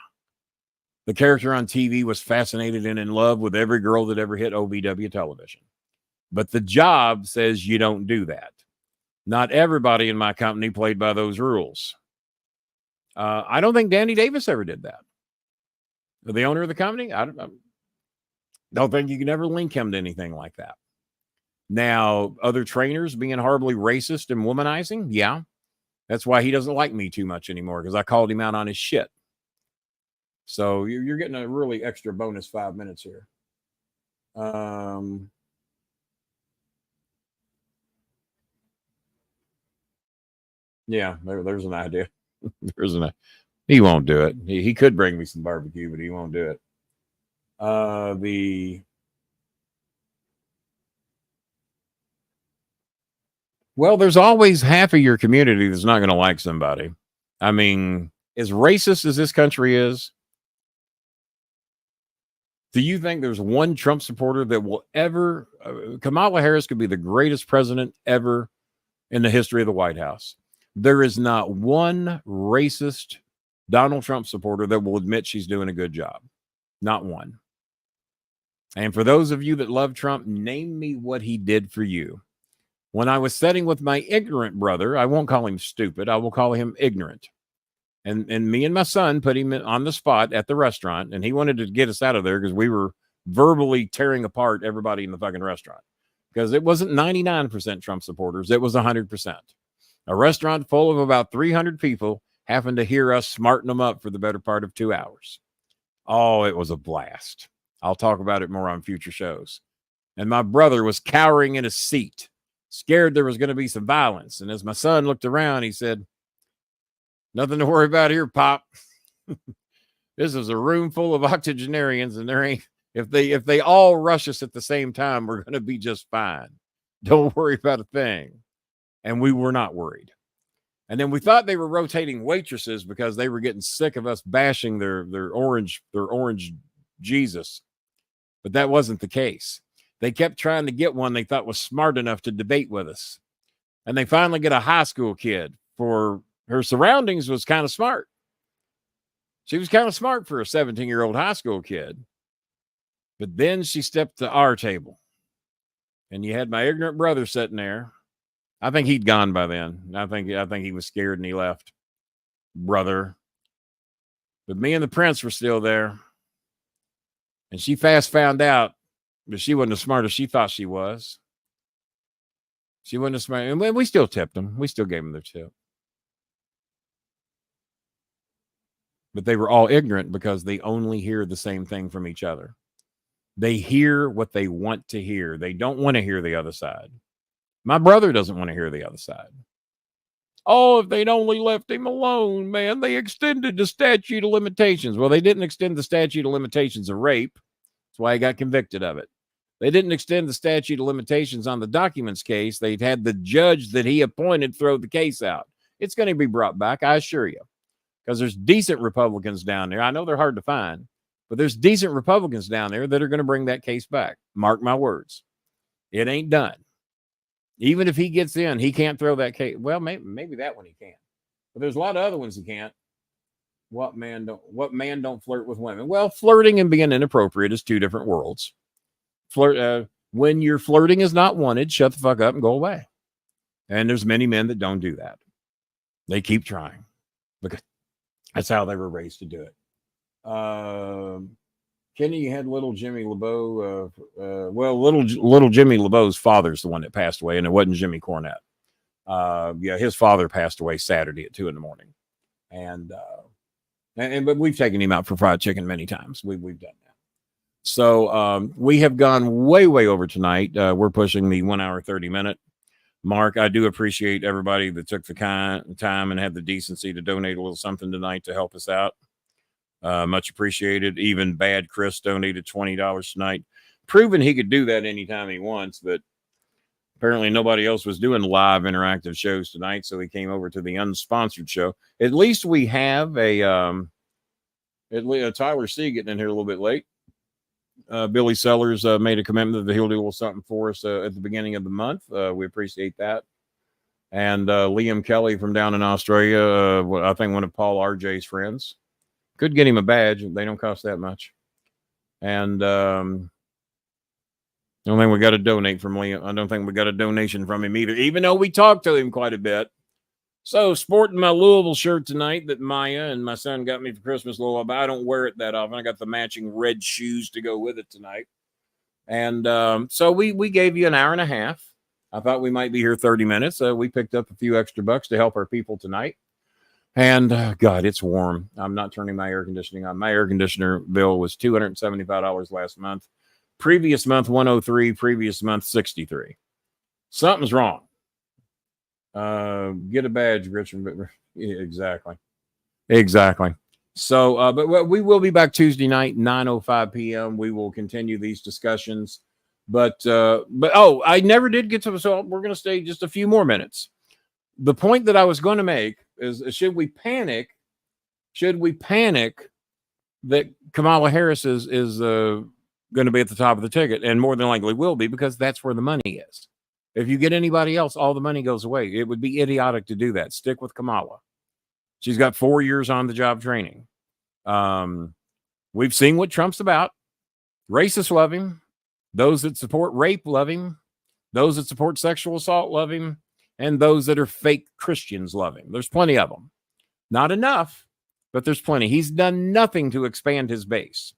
The character on TV was fascinated and in love with every girl that ever hit OVW television. But the job says you don't do that. Not everybody in my company played by those rules. I don't think Danny Davis ever did that. The owner of the company, I don't think you can ever link him to anything like that. Now, other trainers being horribly racist and womanizing, yeah. That's why he doesn't like me too much anymore, because I called him out on his shit. So you're getting a really extra bonus 5 minutes here. Yeah, there's an idea. He won't do it. He could bring me some barbecue, but he won't do it. Well, there's always half of your community that's not going to like somebody. I mean, as racist as this country is, do you think there's one Trump supporter that will ever... Kamala Harris could be the greatest president ever in the history of the White House. There is not one racist Donald Trump supporter that will admit she's doing a good job. Not one. And for those of you that love Trump, name me what he did for you. When I was sitting with my ignorant brother, I won't call him stupid, I will call him ignorant. And me and my son put him on the spot at the restaurant, and he wanted to get us out of there because we were verbally tearing apart everybody in the fucking restaurant. Because it wasn't 99% Trump supporters, it was 100%. A restaurant full of about 300 people having to hear us smarten them up for the better part of 2 hours. Oh, it was a blast. I'll talk about it more on future shows. And my brother was cowering in his seat, scared there was going to be some violence. And as my son looked around, he said, "Nothing to worry about here, Pop. This is a room full of octogenarians, and there ain't, if they all rush us at the same time, we're going to be just fine. Don't worry about a thing." And we were not worried. And then we thought they were rotating waitresses because they were getting sick of us bashing their orange Jesus. But that wasn't the case. They kept trying to get one they thought was smart enough to debate with us. And they finally get a high school kid. For her surroundings was kind of smart. She was kind of smart for a 17-year-old high school kid. But then she stepped to our table. And you had my ignorant brother sitting there. I think he'd gone by then. I think he was scared and he left. Brother. But me and the prince were still there. And she fast found out that she wasn't as smart as she thought she was. She wasn't as smart. And we still tipped them. We still gave them their tip. But they were all ignorant because they only hear the same thing from each other. They hear what they want to hear. They don't want to hear the other side. My brother doesn't want to hear the other side. Oh, if they'd only left him alone, man, they extended the statute of limitations. Well, they didn't extend the statute of limitations of rape. That's why he got convicted of it. They didn't extend the statute of limitations on the documents case. They'd had the judge that he appointed throw the case out. It's going to be brought back, I assure you, because there's decent Republicans down there. I know they're hard to find, but there's decent Republicans down there that are going to bring that case back. Mark my words. It ain't done. Even if he gets in, he can't throw that case. Well, maybe that one he can. But there's a lot of other ones he can't. What man don't flirt with women? Well, flirting and being inappropriate is two different worlds. When your flirting is not wanted, shut the fuck up and go away. And there's many men that don't do that. They keep trying because that's how they were raised to do it. Kenny had little Jimmy LeBeau. Little Jimmy LeBeau's father's the one that passed away, and it wasn't Jimmy Cornette. His father passed away Saturday at 2 a.m. But we've taken him out for fried chicken many times. We've done that. So we have gone way over tonight. We're pushing the 1 hour 30-minute mark. I do appreciate everybody that took the time and had the decency to donate a little something tonight to help us out. Much appreciated. Even Bad Chris donated $20 tonight, proving he could do that anytime he wants. But apparently nobody else was doing live interactive shows tonight, so he came over to the unsponsored show. At least we have Tyler C getting in here a little bit late. Billy Sellers made a commitment that he'll do a little something for us at the beginning of the month. We appreciate that. And Liam Kelly from down in Australia, I think one of Paul RJ's friends. Could get him a badge. They don't cost that much. And I don't think we got a donate from Liam. I don't think we got a donation from him either, even though we talked to him quite a bit. So, sporting my Louisville shirt tonight that Maya and my son got me for Christmas, but I don't wear it that often. I got the matching red shoes to go with it tonight. And so we gave you an hour and a half. I thought we might be here 30 minutes. We picked up a few extra bucks to help our people tonight. And God, it's warm. I'm not turning my air conditioning on. My air conditioner bill was $275 last month. Previous month, $103. Previous month, $63. Something's wrong. Get a badge, Richard. Exactly. So, but we will be back Tuesday night, 9:05 p.m. We will continue these discussions. But I never did get to. So we're going to stay just a few more minutes. The point that I was going to make is: should we panic? Should we panic that Kamala Harris is going to be at the top of the ticket, and more than likely will be, because that's where the money is. If you get anybody else, all the money goes away. It would be idiotic to do that. Stick with Kamala. She's got 4 years on the job training. We've seen what Trump's about. Racists love him. Those that support rape love him. Those that support sexual assault love him. And those that are fake Christians love him. There's plenty of them. Not enough, but there's plenty. He's done nothing to expand his base.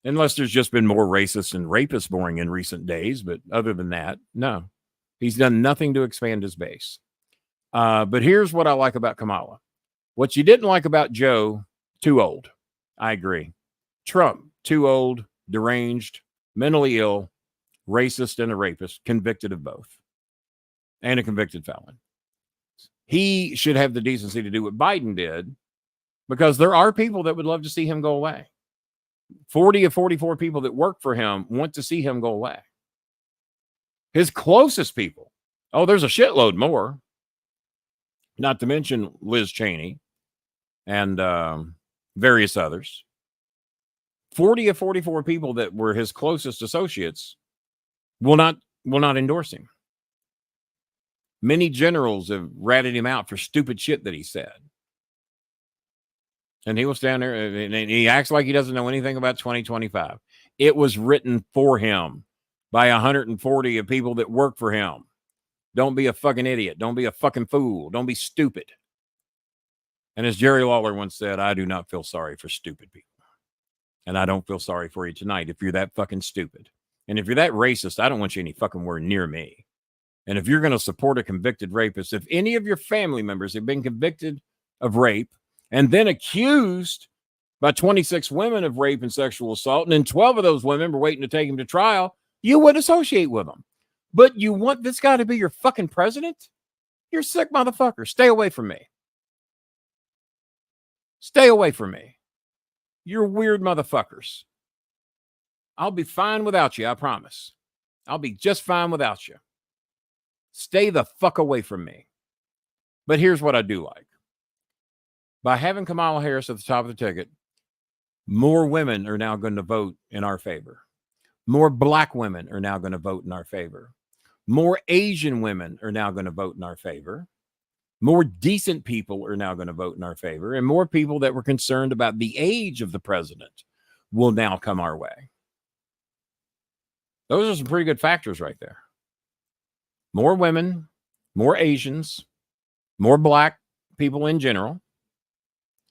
Unless there's just been more racists and rapists born in recent days. But other than that, no. He's done nothing to expand his base. But here's what I like about Kamala. What you didn't like about Joe, too old. I agree. Trump, too old, deranged, mentally ill, racist, and a rapist, convicted of both. And a convicted felon. He should have the decency to do what Biden did, because there are people that would love to see him go away. 40 of 44 people that work for him want to see him go away. His closest people, there's a shitload more. Not to mention Liz Cheney and various others. 40 of 44 people that were his closest associates will not endorse him. Many generals have ratted him out for stupid shit that he said. And he will stand there and he acts like he doesn't know anything about 2025. It was written for him by 140 of people that work for him. Don't be a fucking idiot. Don't be a fucking fool. Don't be stupid. And as Jerry Lawler once said, I do not feel sorry for stupid people. And I don't feel sorry for you tonight if you're that fucking stupid. And if you're that racist, I don't want you any fucking word near me. And if you're going to support a convicted rapist, if any of your family members have been convicted of rape and then accused by 26 women of rape and sexual assault, and then 12 of those women were waiting to take him to trial, you would associate with them. But you want this guy to be your fucking president? You're a sick motherfucker. Stay away from me. Stay away from me. You're weird motherfuckers. I'll be fine without you, I promise. I'll be just fine without you. Stay the fuck away from me. But here's what I do like. By having Kamala Harris at the top of the ticket, more women are now going to vote in our favor. More black women are now going to vote in our favor. More Asian women are now going to vote in our favor. More decent people are now going to vote in our favor. And more people that were concerned about the age of the president will now come our way. Those are some pretty good factors right there. More women, more Asians, more black, people in general,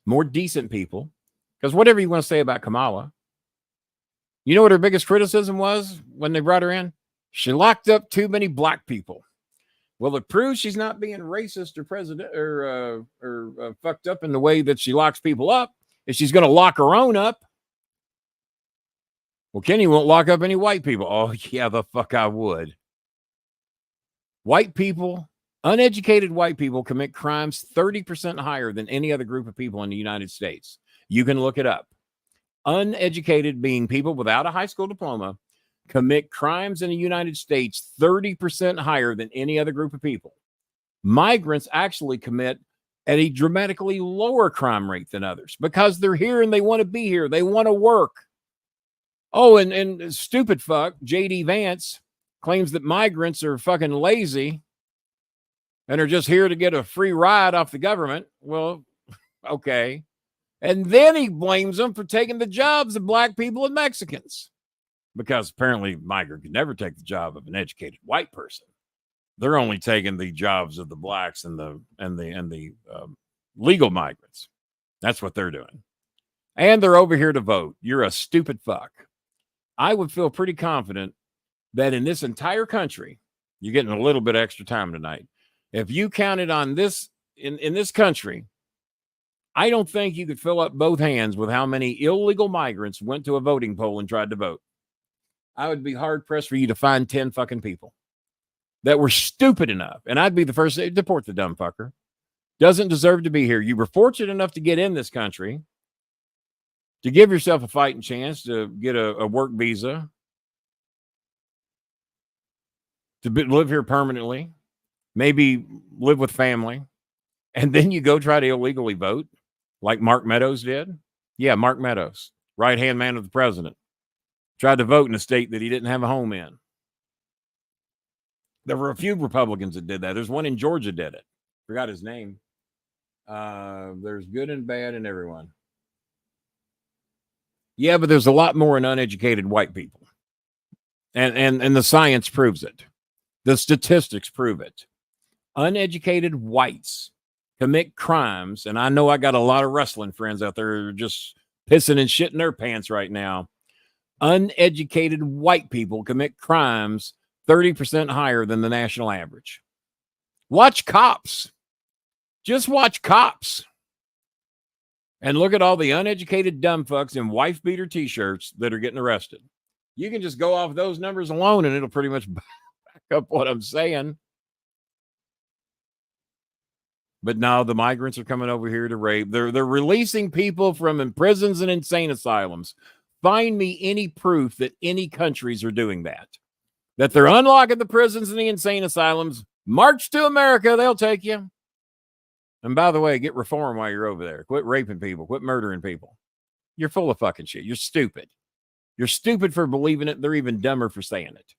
more decent people. Because whatever you want to say about Kamala, you know what her biggest criticism was when they brought her in? She locked up too many black people. Well, it proves she's not being racist or president or fucked up in the way that she locks people up. If she's going to lock her own up, well, Kenny won't lock up any white people. Oh, yeah, the fuck I would. White people, uneducated white people commit crimes 30% higher than any other group of people in the United States. You can look it up. Uneducated, being people without a high school diploma, commit crimes in the United States 30% higher than any other group of people. Migrants actually commit at a dramatically lower crime rate than others because they're here and they want to be here. They want to work. Oh, and stupid fuck, J.D. Vance claims that migrants are fucking lazy and are just here to get a free ride off the government. Well, okay. And then he blames them for taking the jobs of black people and Mexicans. Because apparently migrant can never take the job of an educated white person. They're only taking the jobs of the blacks and the legal migrants. That's what they're doing. And they're over here to vote. You're a stupid fuck. I would feel pretty confident that in this entire country, you're getting a little bit extra time tonight. If you counted on this in this country, I don't think you could fill up both hands with how many illegal migrants went to a voting poll and tried to vote. I would be hard pressed for you to find 10 fucking people that were stupid enough. And I'd be the first to deport the dumb fucker. Doesn't deserve to be here. You were fortunate enough to get in this country, to give yourself a fighting chance to get a work visa, to live here permanently, maybe live with family, and then you go try to illegally vote like Mark Meadows did. Yeah, Mark Meadows, right-hand man of the president, tried to vote in a state that he didn't have a home in. There were a few Republicans that did that. There's one in Georgia did it. Forgot his name. There's good and bad in everyone. Yeah, but there's a lot more in uneducated white people. And the science proves it. The statistics prove it. Uneducated whites commit crimes, and I know I got a lot of wrestling friends out there just pissing and shitting their pants right now. Uneducated white people commit crimes 30% higher than the national average. Watch Cops. Just watch Cops. And look at all the uneducated dumb fucks in wife beater t-shirts that are getting arrested. You can just go off those numbers alone and it'll pretty much back up what I'm saying. But now the migrants are coming over here to rape. They're releasing people from prisons and insane asylums. Find me any proof that any countries are doing that. That they're unlocking the prisons and the insane asylums. March to America, they'll take you. And by the way, get reform while you're over there. Quit raping people. Quit murdering people. You're full of fucking shit. You're stupid. You're stupid for believing it. They're even dumber for saying it.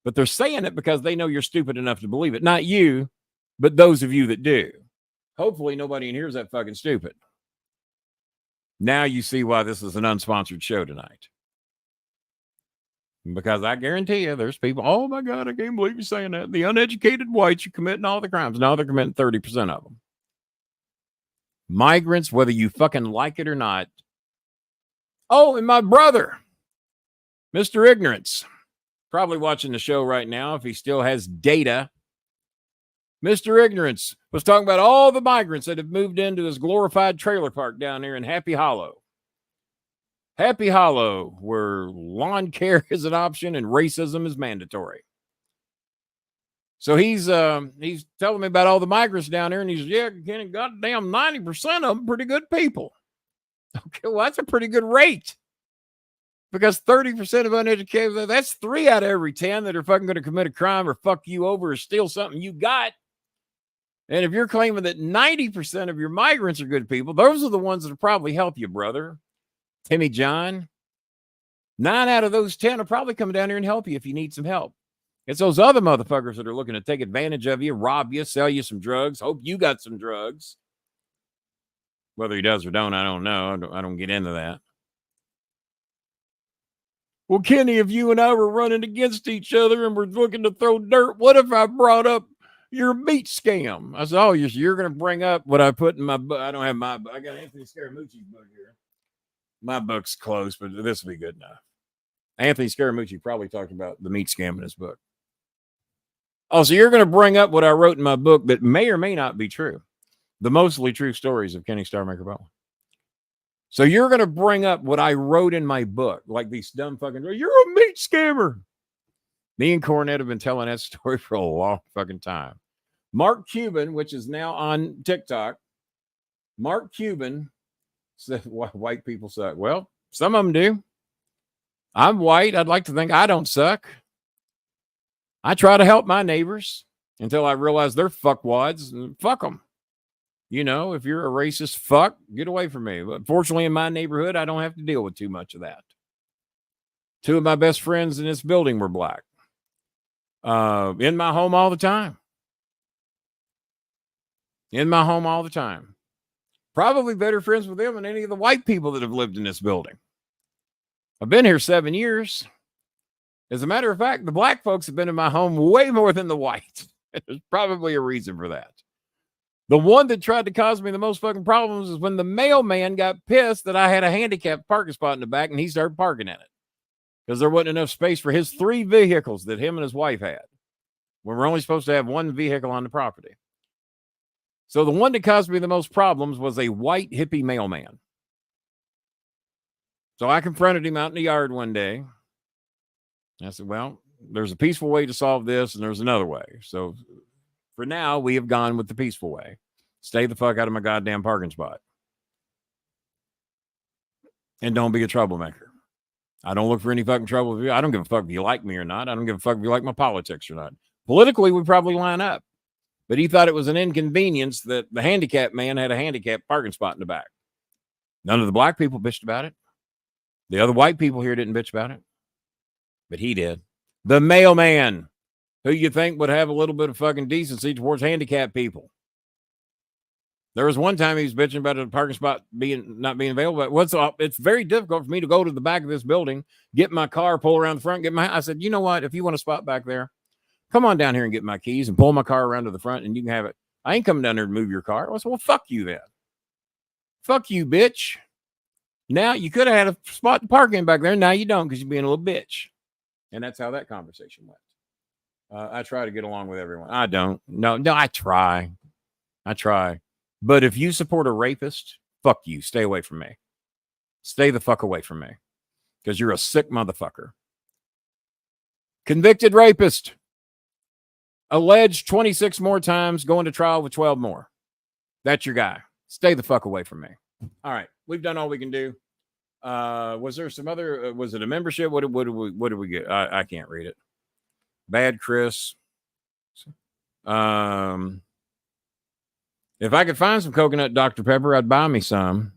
But they're saying it because they know you're stupid enough to believe it. Not you, but those of you that do. Hopefully nobody in here is that fucking stupid. Now you see why this is an unsponsored show tonight. Because I guarantee you there's people, oh my God, I can't believe you're saying that. The uneducated whites are committing all the crimes. No, they're committing 30% of them. Migrants, whether you fucking like it or not. Oh, and my brother, Mr. Ignorance, probably watching the show right now if he still has data. Mr. Ignorance was talking about all the migrants that have moved into this glorified trailer park down there in Happy Hollow. Happy Hollow, where lawn care is an option and racism is mandatory. So he's telling me about all the migrants down there, and he says, yeah, Kenny, goddamn 90% of them pretty good people. Okay, well, that's a pretty good rate. Because 30% of uneducated, that's 3 out of every 10 that are fucking going to commit a crime or fuck you over or steal something you got. And if you're claiming that 90% of your migrants are good people, those are the ones that will probably help you, brother. Timmy John, 9 out of those 10 will probably come down here and help you if you need some help. It's those other motherfuckers that are looking to take advantage of you, rob you, sell you some drugs, hope you got some drugs. Whether he does or don't, I don't know. I don't get into that. Well, Kenny, if you and I were running against each other and we're looking to throw dirt, what if I brought up You're a meat scam. I said, oh, you're going to bring up what I put in my book. I don't have my book. I got Anthony Scaramucci's book here. My book's close, but this will be good enough. Anthony Scaramucci probably talked about the meat scam in his book. Oh, so you're going to bring up what I wrote in my book that may or may not be true. The mostly true stories of Kenny Starmaker Bowling. So you're going to bring up what I wrote in my book, like these dumb fucking, you're a meat scammer. Me and Cornette have been telling that story for a long fucking time. Mark Cuban, which is now on TikTok, Mark Cuban said, white people suck. Well, some of them do. I'm white. I'd like to think I don't suck. I try to help my neighbors until I realize they're fuckwads and fuck them. You know, if you're a racist fuck, get away from me. But fortunately, in my neighborhood, I don't have to deal with too much of that. Two of my best friends in this building were black. In my home all the time. In my home all the time. Probably better friends with them than any of the white people that have lived in this building. I've been here 7 years. As a matter of fact, the black folks have been in my home way more than the whites. There's probably a reason for that. The one that tried to cause me the most fucking problems is when the mailman got pissed that I had a handicapped parking spot in the back and he started parking in it. Because there wasn't enough space for his 3 vehicles that him and his wife had. When we're only supposed to have 1 vehicle on the property. So the one that caused me the most problems was a white hippie mailman. So I confronted him out in the yard one day. I said, well, there's a peaceful way to solve this and there's another way. So for now, we have gone with the peaceful way. Stay the fuck out of my goddamn parking spot. And don't be a troublemaker. I don't look for any fucking trouble with you. I don't give a fuck if you like me or not. I don't give a fuck if you like my politics or not. Politically, we probably line up. But he thought it was an inconvenience that the handicapped man had a handicapped parking spot in the back. None of the black people bitched about it. The other white people here didn't bitch about it. But he did. The mailman, who you think would have a little bit of fucking decency towards handicapped people. There was one time he was bitching about a parking spot not being available. But it's very difficult for me to go to the back of this building, get my car, pull around the front, I said, you know what? If you want a spot back there, come on down here and get my keys and pull my car around to the front and you can have it. I ain't coming down there to move your car. I said, well, fuck you then. Fuck you, bitch. Now you could have had a spot to park in back there. Now you don't because you're being a little bitch. And that's how that conversation went. I try to get along with everyone. I don't. No, I try. But if you support a rapist, fuck you. Stay away from me. Stay the fuck away from me. Because you're a sick motherfucker. Convicted rapist. Alleged 26 more times, going to trial with 12 more. That's your guy. Stay the fuck away from me. All right. We've done all we can do. Was there some other, was it a membership? What did we get? I can't read it. Bad Chris. If I could find some coconut Dr. Pepper, I'd buy me some.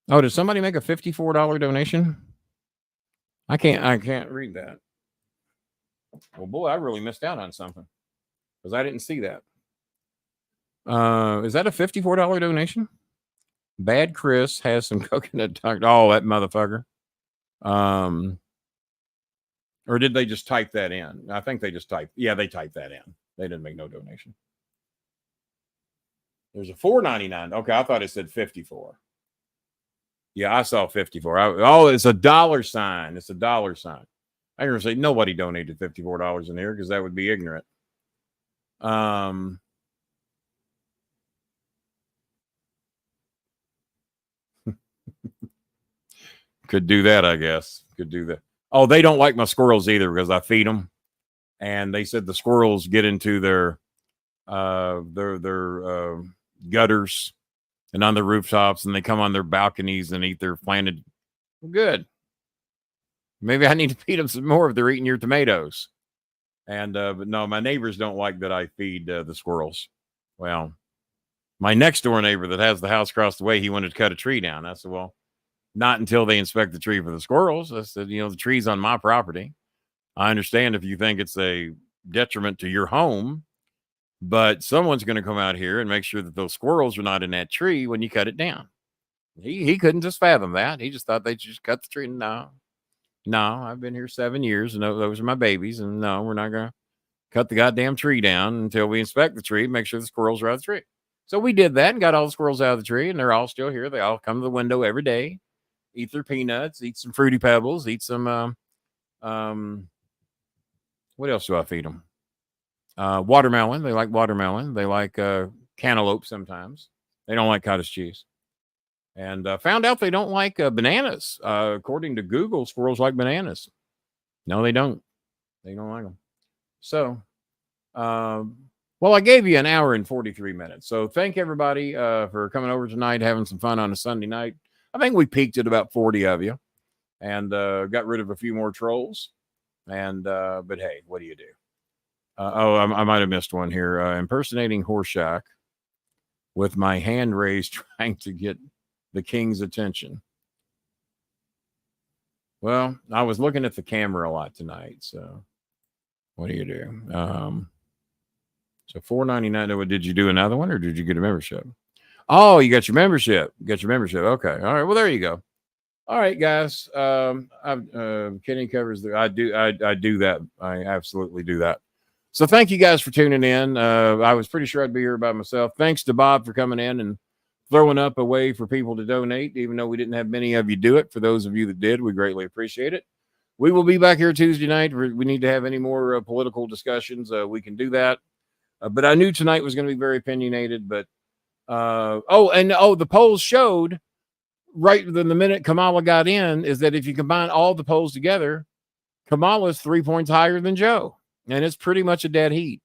Oh, did somebody make a $54 donation? I can't read that. Well, boy, I really missed out on something because I didn't see that. Is that a $54 donation? Bad Chris has some coconut Dr. Oh, that motherfucker. Or did they just type that in? I think they just typed. Yeah, they typed that in. They didn't make no donation. There's a $4.99. Okay, I thought it said 54. Yeah, I saw 54. It's a dollar sign. It's a dollar sign. I can say nobody donated $54 in here because that would be ignorant. Could do that, I guess. Could do that. Oh, they don't like my squirrels either because I feed them, and they said the squirrels get into their gutters and on the rooftops, and they come on their balconies and eat their planted. Good. Maybe I need to feed them some more if they're eating your tomatoes. And but no, my neighbors don't like that I feed the squirrels. Well, my next door neighbor that has the house across the way, he wanted to cut a tree down. I said, well, not until they inspect the tree for the squirrels. I said, the tree's on my property. I understand if you think it's a detriment to your home, but someone's going to come out here and make sure that those squirrels are not in that tree when you cut it down. He couldn't just fathom that. He just thought they just cut the tree. No, I've been here 7 years and those are my babies. And no, we're not going to. cut the goddamn tree down until we inspect the tree, make sure the squirrels are out of the tree. So we did that and got all the squirrels out of the tree, and they're all still here. They all come to the window every day, eat their peanuts, eat some Fruity Pebbles, eat some, what else do I feed them? Watermelon. They like watermelon. They like cantaloupe sometimes. They don't like cottage cheese. And found out they don't like bananas. According to Google, squirrels like bananas. No, they don't. They don't like them. So, well, I gave you an hour and 43 minutes. So thank everybody for coming over tonight, having some fun on a Sunday night. I think we peaked at about 40 of you and got rid of a few more trolls. And but hey, what do you do? I might have missed one here. Impersonating Horseshack with my hand raised, trying to get the king's attention. Well, I was looking at the camera a lot tonight, so what do you do? So $4.99. Did you do another one, or did you get a membership? Oh, you got your membership. Okay. All right. Well, there you go. All right, guys. Kenny covers the. I do that. I absolutely do that. So thank you guys for tuning in. I was pretty sure I'd be here by myself. Thanks to Bob for coming in and throwing up a way for people to donate, even though we didn't have many of you do it. For those of you that did, we greatly appreciate it. We will be back here Tuesday night. We need to have any more political discussions. We can do that. But I knew tonight was going to be very opinionated. But the polls showed right the minute Kamala got in is that if you combine all the polls together, Kamala's 3 points higher than Joe. And it's pretty much a dead heat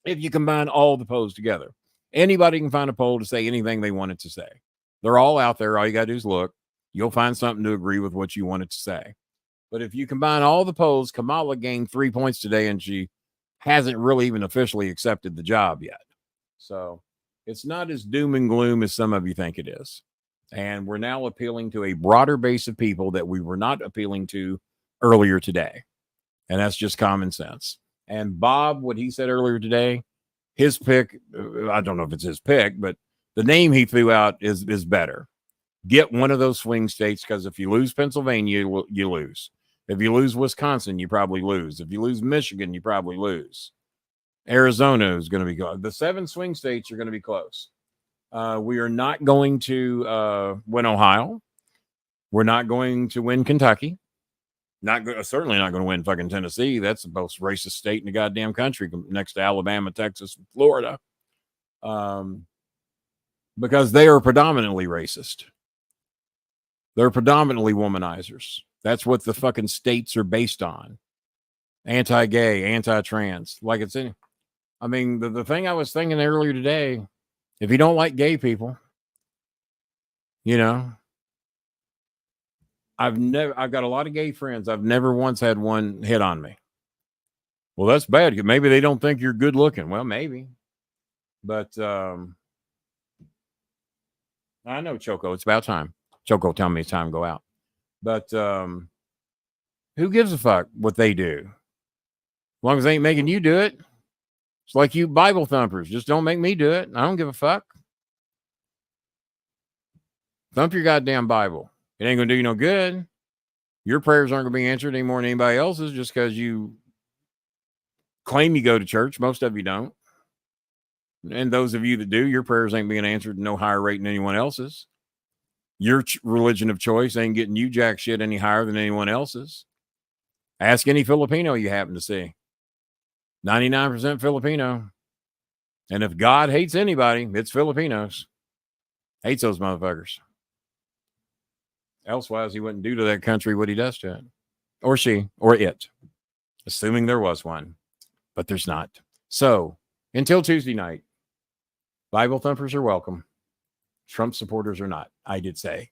if you combine all the polls together. Anybody can find a poll to say anything they wanted to say. They're all out there. All you got to do is look. You'll find something to agree with what you wanted to say. But if you combine all the polls, Kamala gained 3 points today, and she hasn't really even officially accepted the job yet. So it's not as doom and gloom as some of you think it is. And we're now appealing to a broader base of people that we were not appealing to earlier today. And that's just common sense. And Bob, what he said earlier today, his pick, I don't know if it's his pick, but the name he threw out is better. Get one of those swing states, because if you lose Pennsylvania, you lose. If you lose Wisconsin, you probably lose. If you lose Michigan, you probably lose. Arizona is going to be close. The 7 swing states are going to be close. We are not going to win Ohio. We're not going to win Kentucky. Certainly not going to win fucking Tennessee. That's the most racist state in the goddamn country, next to Alabama, Texas, and Florida, because they are predominantly racist. They're predominantly womanizers. That's what the fucking states are based on. Anti-gay, anti-trans. Like it's in. I mean, the thing I was thinking earlier today, if you don't like gay people, you know, I've got a lot of gay friends. I've never once had one hit on me. Well, that's bad. Maybe they don't think you're good looking. Well, maybe. But I know, Choco, it's about time. Choco, tell me it's time to go out. But who gives a fuck what they do? As long as they ain't making you do it. It's like you Bible thumpers. Just don't make me do it. I don't give a fuck. Thump your goddamn Bible. It ain't going to do you no good. Your prayers aren't going to be answered any more than anybody else's just because you claim you go to church. Most of you don't. And those of you that do, your prayers ain't being answered no higher rate than anyone else's. Your religion of choice ain't getting you jack shit any higher than anyone else's. Ask any Filipino you happen to see. 99% Filipino. And if God hates anybody, it's Filipinos. Hates those motherfuckers. Elsewise, he wouldn't do to that country what he does to it. Or she, or it. Assuming there was one. But there's not. So, until Tuesday night, Bible thumpers are welcome. Trump supporters are not, I did say.